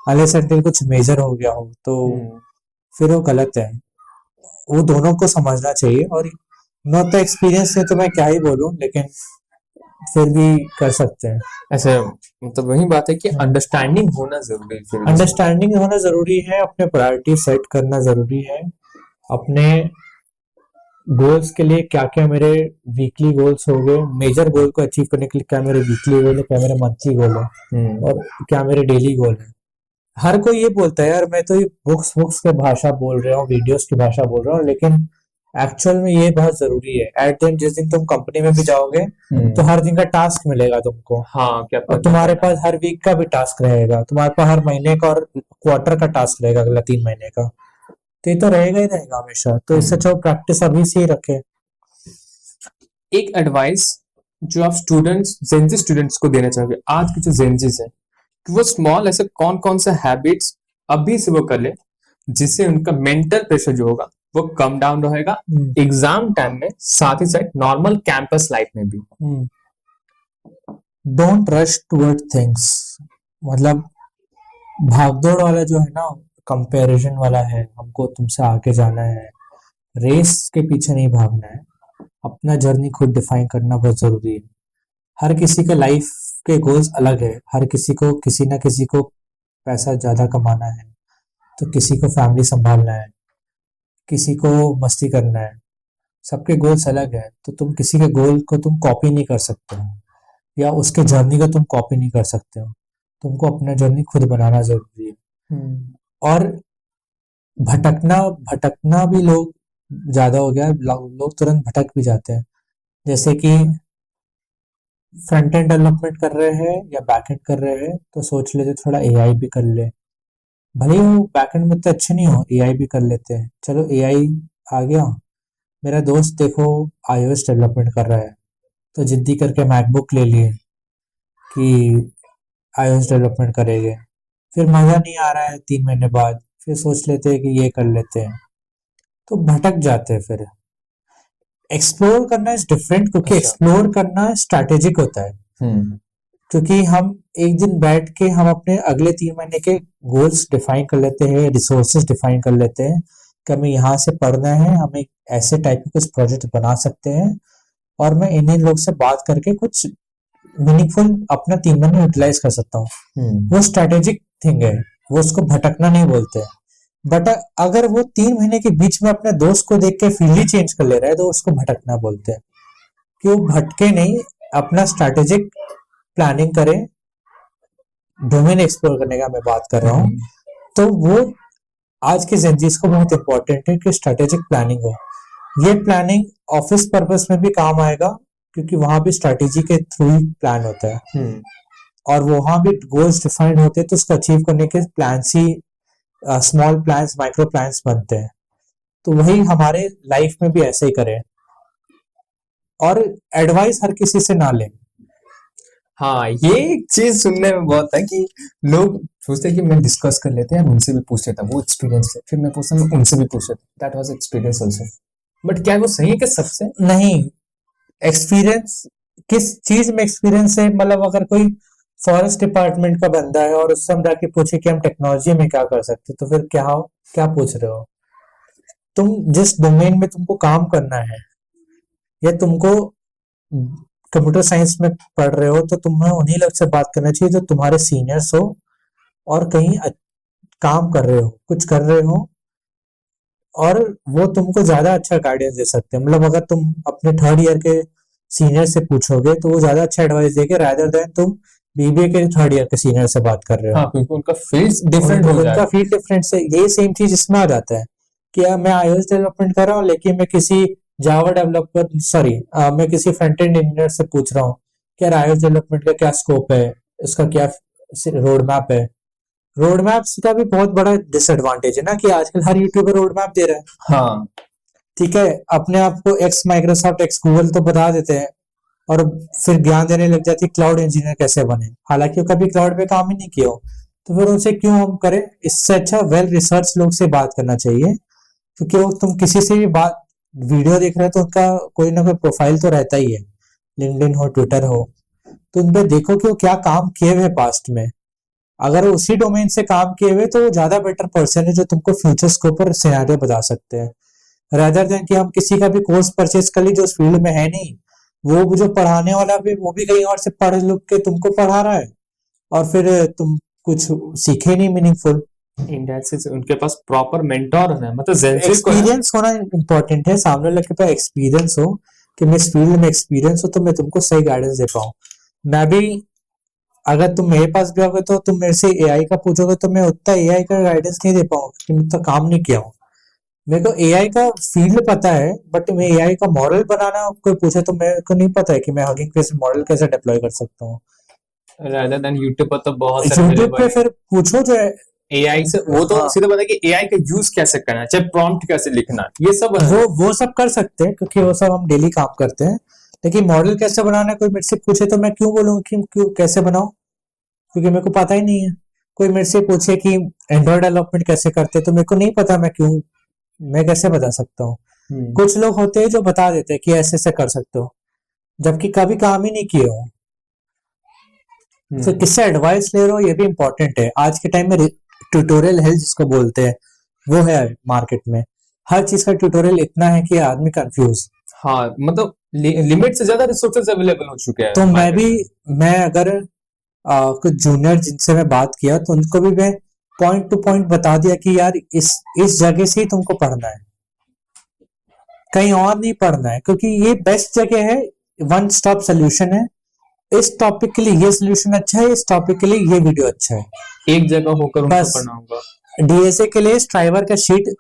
अनलेस अनटिल कुछ मेजर हो गया हो, तो फिर वो गलत है। वो दोनों को समझना चाहिए। और मैं तो एक्सपीरियंस से तो मैं क्या ही बोलूं, लेकिन फिर भी कर सकते हैं। ऐसे मतलब वही बात है कि अंडरस्टैंडिंग होना जरूरी है फिर। अंडरस्टैंडिंग होना जरूरी है, अपने प्रायोरिटी सेट करना जरूरी है, अपने गोल्स के लिए क्या क्या मेरे वीकली गोल्स हो गए, मेजर गोल को अचीव करने के लिए क्या मेरे वीकली गोल है, क्या मेरे मंथली गोल है और क्या मेरे डेली गोल है। हर कोई ये बोलता है यार मैं तो ये बुक्स बुक्स की भाषा बोल रहा हूँ, वीडियोस की भाषा बोल रहा हूँ, लेकिन एक्चुअल में ये बहुत जरूरी है। एट दिन जिस दिन तुम कंपनी में भी जाओगे तो हर दिन का टास्क मिलेगा तुमको, हाँ क्या और तुम्हारे पास हर वीक का भी टास्क रहेगा, तुम्हारे पास हर महीने का और क्वार्टर का टास्क रहेगा, अगला 3 महीने का। तो ये तो रहेगा ही रहेगा हमेशा, तो इससे अच्छा प्रैक्टिस अभी से ही रखे। एक एडवाइस जो आप स्टूडेंट्स जेंजी स्टूडेंट्स को देना चाहोगे, आज के जो जेंजीज है, कि वो स्मॉल ऐसे कौन कौन से हैबिट्स अभी से वो कर ले जिससे उनका मेंटल प्रेशर जो होगा वो कम डाउन रहेगा एग्जाम टाइम में, साथ ही साथ नॉर्मल कैंपस लाइफ में भी। डोंट रश टुवर्ड थिंग्स, मतलब भागदौड़ वाला जो है ना, कंपैरिजन वाला है, हमको तुमसे आगे जाना है, रेस के पीछे नहीं भागना है, अपना जर्नी खुद डिफाइन करना बहुत जरूरी है। हर किसी के लाइफ के गोल्स अलग है, हर किसी को किसी ना किसी को पैसा ज्यादा कमाना है, तो किसी को फैमिली संभालना है, किसी को मस्ती करना है, सबके गोल्स अलग है। तो तुम किसी के गोल को तुम कॉपी नहीं कर सकते हो, या उसके जर्नी को तुम कॉपी नहीं कर सकते हो, तुमको अपना जर्नी खुद बनाना जरूरी है। और भटकना भटकना भी लोग ज्यादा हो गया, लोग तुरंत भटक भी जाते हैं। जैसे कि फ्रंट एंड डेवलपमेंट कर रहे हैं या बैक एंड कर रहे हैं तो सोच लेते थोड़ा एआई भी कर ले, भले ही वो बैक एंड में तो अच्छे नहीं हो, एआई भी कर लेते हैं, चलो एआई आ गया। मेरा दोस्त देखो iOS डेवलपमेंट कर रहा है, तो जिद्दी करके मैकबुक ले लिए कि iOS डेवलपमेंट करेंगे, फिर मजा नहीं आ रहा है 3 महीने बाद, फिर सोच लेते हैं कि ये कर लेते हैं, तो भटक जाते हैं। फिर एक्सप्लोर करना इज डिफरेंट, क्योंकि एक्सप्लोर करना स्ट्रैटेजिक होता है, क्योंकि हम एक दिन बैठ के हम अपने अगले 3 महीने के गोल्स डिफाइन कर लेते हैं, रिसोर्सेज डिफाइन कर लेते हैं कि हमें यहाँ से पढ़ना है, हमें ऐसे टाइप के कुछ प्रोजेक्ट बना सकते हैं, और मैं इन लोग से बात करके कुछ मीनिंगफुल अपना 3 महीने यूटिलाइज कर सकता हूँ। वो स्ट्रैटेजिक थिंग है, वो उसको भटकना नहीं बोलते हैं। बट अगर वो 3 महीने के बीच में अपने दोस्त को देख के फील्ड ही चेंज कर ले रहा है तो उसको भटकना बोलते हैं। कि वो भटके नहीं, अपना स्ट्रैटेजिक प्लानिंग करें, डोमेन एक्सप्लोर करने का मैं बात कर रहा हूँ। तो वो आज के जेनजीज को बहुत इंपॉर्टेंट है कि स्ट्रैटेजिक प्लानिंग हो। ये प्लानिंग ऑफिस पर्पस में भी काम आएगा, क्योंकि वहां भी स्ट्रैटेजी के थ्रू ही प्लान होता है, और वहां भी गोल्स डिफाइंड होते हैं, तो उसको अचीव करने के प्लान ही स्मॉल प्लान्स, माइक्रो प्लान्स बनते हैं। तो वही हमारे लाइफ में भी ऐसे ही करें, और एडवाइस हर किसी से ना लें। हाँ, ये एक चीज सुनने में बहुत है कि लोग सोचते हैं कि मैं डिस्कस कर लेते हैं, उनसे भी पूछ लेता हूँ, वो एक्सपीरियंस है, फिर मैं पूछता हूँ उनसे भी पूछ लेता, that was experience also. But क्या वो सही है कि सबसे? नहीं, एक्सपीरियंस किस चीज में एक्सपीरियंस है, मतलब अगर कोई फॉरेस्ट डिपार्टमेंट का बंदा है और उससे हम जाके पूछे कि हम टेक्नोलॉजी में क्या कर सकते, तो फिर क्या क्या पूछ रहे हो? तुम जिस डोमेन में तुमको काम करना है, या तुमको कंप्यूटर साइंस में पढ़ रहे हो, तो तुम्हें उन्हीं लोग से बात करना चाहिए जो तुम्हारे सीनियर्स हो और कहीं काम कर रहे हो, कुछ कर रहे हो, और वो तुमको ज्यादा अच्छा गाइडेंस दे सकते हैं। मतलब अगर तुम अपने 3rd ईयर के सीनियर से पूछोगे तो वो ज्यादा अच्छा एडवाइस देंगे, रादर देन तुम बीबीए के 3rd ईयर के सीनियर से बात कर रहे हो। हाँ, क्योंकि उनका फील्ड डिफरेंट हो उनका जाएगा। फील्ड डिफरेंट से यही सेम चीज इसमें आ जाता है कि मैं iOS डेवलपमेंट कर रहा हूँ, लेकिन मैं किसी जावा डेवलपर मैं किसी फ्रंट एंड इंजीनियर से पूछ रहा हूँ कि यार iOS डेवलपमेंट का क्या स्कोप है, इसका क्या रोड मैप है। रोड मैप्स का भी बहुत बड़ा डिसएडवांटेज है ना कि आजकल हर यूट्यूबर रोड मैप दे रहा है। हाँ, ठीक है, अपने आप को एक्स माइक्रोसॉफ्ट एक्स गूगल तो बता देते हैं, और फिर ज्ञान देने लग जाती है क्लाउड इंजीनियर कैसे बने, हालांकि वो कभी क्लाउड पे काम ही नहीं किया हो। तो फिर उनसे क्यों हम करें? इससे अच्छा वेल रिसर्च लोग से बात करना चाहिए, क्योंकि वो तुम किसी से भी बात वीडियो देख रहे हो तो उनका कोई ना कोई प्रोफाइल तो रहता ही है, लिंक्डइन हो, ट्विटर हो, तो उन पे देखो कि वो क्या काम किए हुए पास्ट में। अगर वो उसी डोमेन से काम किए हुए तो वो ज्यादा बेटर पर्सन है जो तुमको फ्यूचर स्कोप और सिनेरियो बता सकते हैं, रादर देन कि हम किसी का भी कोर्स परचेज कर ली जो उस फील्ड में है नहीं, वो जो पढ़ाने वाला भी वो भी कहीं और से पढ़ लिख के तुमको पढ़ा रहा है, और फिर तुम कुछ सीखे नहीं मीनिंगफुल। इन दैट सेंस उनके पास प्रॉपर मेंटोर है, मतलब जेंजी को है। एक्सपीरियंस होना इम्पोर्टेंट है, सामने वाले के पास एक्सपीरियंस हो, कि मैं इस फील्ड में एक्सपीरियंस हो तो मैं तुमको सही गाइडेंस दे पाऊँ। मैं भी, अगर तुम मेरे पास भी आओगे तो तुम मेरे से एआई का पूछोगे तो मैं उतना एआई का गाइडेंस नहीं दे पाऊंगा, क्योंकि मैं उतना काम नहीं किया हूँ। मेरे को एआई का फील्ड पता है, बट मैं एआई का मॉडल बनाना कोई पूछे तो मेरे को नहीं पता है कि मैं हगिंग फेस मॉडल कैसे डिप्लॉय कर सकता हूँ। रादर देन यूट्यूब पर तो बहुत सारे यूट्यूब पे अवेलेबल फिर पूछो जो है। एआई से, वो तो हाँ, सीधा पता है कि एआई का यूज कैसे करना है, चाहे प्रॉम्प्ट कैसे लिखना है, ये सब है। वो सब कर सकते हैं, क्योंकि वो सब हम डेली काम करते हैं। लेकिन मॉडल कैसे बनाना है कोई मेरे से पूछे तो मैं क्यों बोलूँ कि क्यों कैसे बनाऊं, क्योंकि मेरे को पता ही नहीं है। कोई मेरे से पूछे कि एंड्रॉयड डेवलपमेंट कैसे करते हैं, तो मेरे को नहीं पता, मैं कैसे बता सकता हूँ। हम्म, कुछ लोग होते हैं जो बता देते हैं कि ऐसे ऐसे कर सकते हो, जबकि कभी काम ही नहीं किए हो। तो किससे एडवाइस ले रहे हो ये भी इम्पोर्टेंट है। आज के टाइम में ट्यूटोरियल हेल्थ जिसको बोलते हैं वो है मार्केट में। हर चीज का ट्यूटोरियल इतना है कि आदमी कंफ्यूज। हाँ, मतलब लिमिट से ज्यादा रिसोर्सेज अवेलेबल हो चुके हैं तो मार्केट में। मैं अगर कुछ जूनियर जिनसे मैं बात किया तो उनको भी मैं पॉइंट टू पॉइंट बता दिया कि यार इस जगह से ही तुमको पढ़ना है, कहीं और नहीं पढ़ना है, क्योंकि ये बेस्ट जगह है, वन स्टॉप सोल्यूशन है। इस टॉपिक के लिए ये सोल्यूशन अच्छा है, इस टॉपिक के लिए ये वीडियो अच्छा है। एक जगह होकर उनको बस पढ़ना होगा। डीएसए के लिए स्ट्राइवर का शीट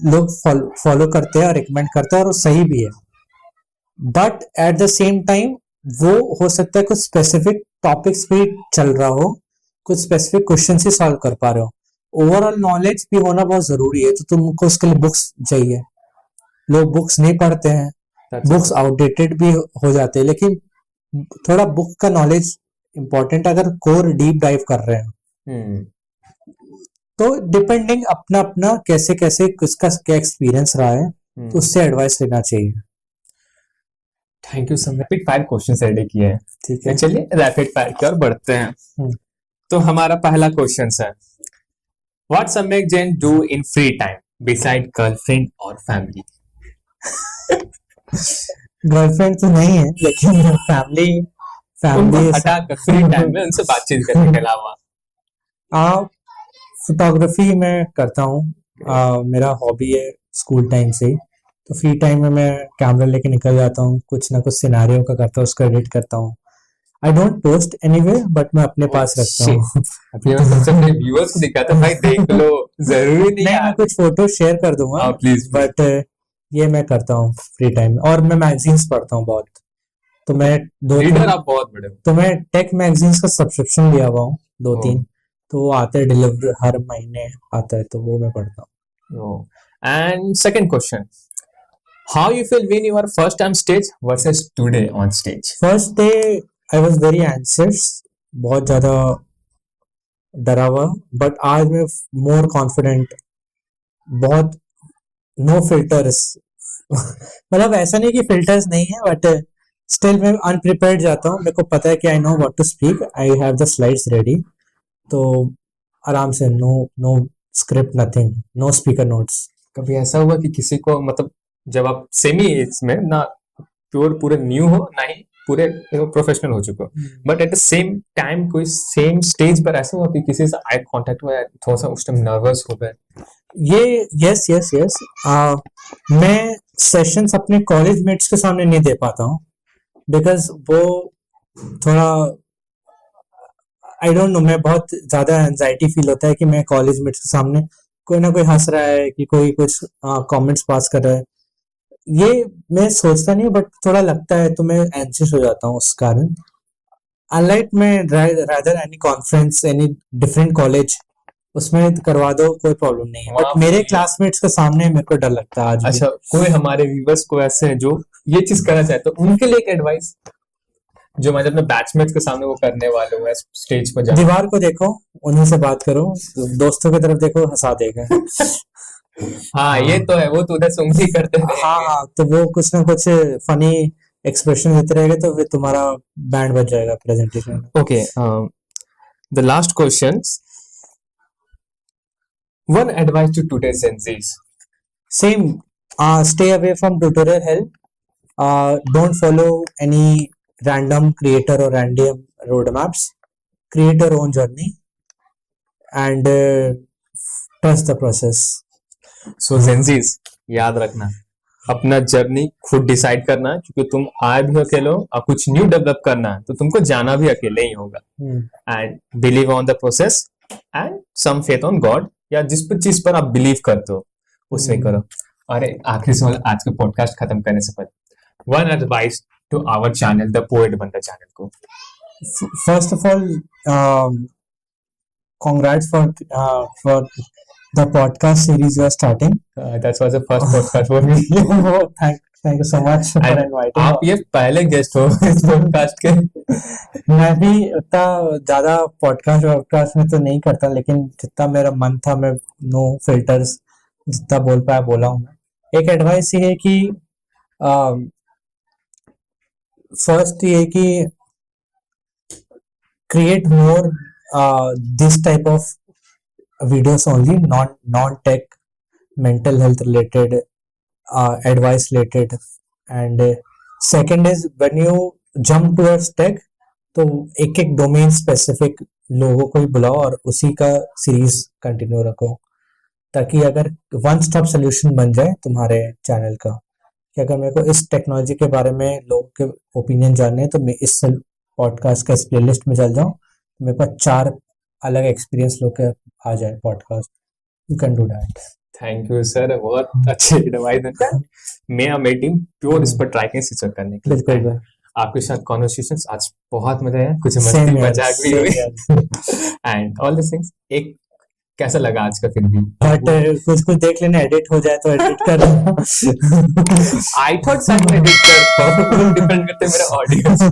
लोग फॉलो करते हैं और रिकमेंड करते हैं, और वो सही भी है। But at the same time वो हो सकता है कुछ स्पेसिफिक टॉपिक्स भी चल रहा हो, कुछ स्पेसिफिक क्वेश्चन ही सॉल्व कर पा रहे हो। ओवरऑल नॉलेज भी होना बहुत जरूरी है, तो तुमको उसके लिए बुक्स चाहिए। लोग बुक्स नहीं पढ़ते हैं, That's बुक्स आउटडेटेड भी हो जाते हैं, लेकिन थोड़ा बुक का नॉलेज इंपॉर्टेंट अगर कोर डीप डाइव कर रहे हैं। हम्म, तो डिपेंडिंग अपना अपना कैसे कैसे किसका क्या एक्सपीरियंस रहा है, तो उससे एडवाइस लेना चाहिए। Thank you sir. Rapid fire question ready किए हैं, ठीक तो है। चलिए रैपिड फायर की ओर बढ़ते हैं। हम्म। तो हमारा पहला क्वेश्चन है, व्हाट सम्यक Jain do in free time beside girlfriend और फैमिली? गर्लफ्रेंड तो नहीं है, लेकिन फैमिली उनको फैमिली हटाकर फ्री टाइम में उनसे बातचीत करने के अलावा। फोटोग्राफी मैं करता हूँ। मेरा हॉबी है स्कूल टाइम से ही। तो फ्री टाइम में मैं कैमरा लेके निकल जाता हूँ, कुछ ना कुछ सिनारियो का करता हूँ, उसको एडिट करता हूँ। I don't post anyway, but मैं अपने पास रखता Shit. हूँ। अभी मैं सबसे अपने व्यूअर्स को दिखाता हूँ, भाई देख लो, जरूरी नहीं नहीं, है। मैं कुछ फोटो शेयर कर दूंगा, हाँ प्लीज। बट ये मैं करता हूँ फ्री टाइम में। और मैं मैगजीन्स पढ़ता हूँ बहुत। तो मैं दो रीडर तीन आप बहुत बड़े तो मैं टेक मैगजीन्स का सब्सक्रिप्शन लिया हुआ हूँ, दो हो। तीन। तो वो आते हैं, डिलीवर हर महीने आता है, तो वो मैं पढ़ता हूँ। And second question, how you feel when you are first time stage versus today on stage? First day I was very anxious, बहुत ज्यादा डरा हुआ। बट आज मैं मोर कॉन्फिडेंट, बहुत नो फिल्टर्स। मतलब ऐसा नहीं कि फिल्टर्स नहीं है, बट स्टिल मैं अनप्रिपेयर्ड जाता हूँ। मेरे को पता है कि I know what to speak, I have the slides ready. तो आराम से, no no script, nothing, no speaker notes. कभी ऐसा हुआ कि किसी को, मतलब जब आप सेमी एज में ना प्योर पूरे न्यू हो ना ही पूरे प्रोफेशनल हो चुके हो, but at the same time कोई सेम स्टेज पर ऐसा हुआ कि किसी से आई कांटेक्ट हुआ, थोड़ा सा उस टाइम नर्वस हो गए? ये यस यस यस, मैं सेशंस अपने कॉलेज मेट्स के सामने नहीं दे पाता हूँ, बिकॉज वो थोड़ा, आई डोंट नो, मैं बहुत ज्यादा एंजाइटी फील होता है कि मैं कॉलेज मेट्स के सामने, कोई ना कोई हंस रहा है कि कोई कुछ कमेंट्स पास कर रहा है, ये मैं सोचता नहीं, बट थोड़ा लगता है, तो मैं एंशियस हो जाता हूँ उस कारण। अनलाइक मैं rather any conference, any different college, उसमें करवा दो, कोई प्रॉब्लम नहीं है। वहां बट मेरे क्लासमेट्स के सामने मेरे को डर लगता है आज भी। अच्छा, कोई हमारे व्यूवर्स को ऐसे हैं जो ये चीज करना चाहते हो, उनके लिए एक एडवाइस जो मैं अपने बैचमेट्स के सामने वो करने वाले हूँ स्टेज पर जाना? दीवार को देखो, उन्हीं से बात करो, दोस्तों की तरफ देखो, हंसा देगा। हाँ ये तो है, वो तो उधर से उंगली करते हाँ रहेंगे। हाँ, तो वो कुछ ना कुछ फनी एक्सप्रेशन देते रहेंगे, तो फिर तुम्हारा बैंड बज जाएगा प्रेजेंटेशन में। Okay, the last question, one advice to today Gen Zs. Same, stay away from tutorial help. don't follow any random creator or random roadmaps. Create your own journey and trust the process. So Gen Zs, याद रखना अपना journey खुद decide करना, क्योंकि तुम आए भी अकेले हो और कुछ न्यू डेवलप करना है तो तुमको जाना भी अकेले ही होगा. And believe on the process and some faith on God, या जिस पर चीज पर आप बिलीव करते हो उसमें करो. और एक आखिरी सवाल आज के पॉडकास्ट खत्म करने से पहले, one advice to our channel the poet Banda channel को. First of all, congrats for the podcast series you are starting. That was the first podcast for me. Thank you so much for And inviting. आप ये पहले guest हो इस podcast के. मैं भी उतना ज्यादा पॉडकास्ट में तो नहीं करता, लेकिन जितना मेरा मन था मैं नो फिल्टर्स जितना बोल पाया बोला हूँ मैं. एक एडवाइस ये है कि फर्स्ट ये है कि create more this type of videos only, non tech, mental health related, advice related. And second is when you jump towards tech, तो एक एक डोमेन स्पेसिफिक लोगों को ही बुलाओ और उसी का सीरीज कंटिन्यू रखो, ताकि अगर वन स्टॉप सोल्यूशन बन जाए तुम्हारे चैनल का, कि अगर मेरे को इस टेक्नोलॉजी के बारे में लोगों के ओपिनियन जानने हैं तो मैं इस पॉडकास्ट का इस प्लेलिस्ट में चल जाऊं, मेरे पास 4 अलग एक्सपीरियंस लोग के आ जाए podcast. You can do that. Thank you sir, बहुत अच्छी एडवाइस देते हैं. मैं और मेरी टीम प्योर इस पर ट्राई करें सीजन करने के लिए. बिल्कुल आपके साथ कॉन्वर्सेशंस आज बहुत मजा आया, कुछ Same मस्ती here, मजाक भी same हुई here. And all this things. एक कैसा लगा आज का फिर भी? बट कुछ कुछ देख लेना, एडिट हो जाए तो एडिट कर देना. आई थॉट सर एडिट कर डिपेंड करते मेरे audience.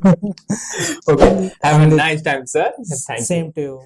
Okay, have a nice time sir. Thank you. Same to you.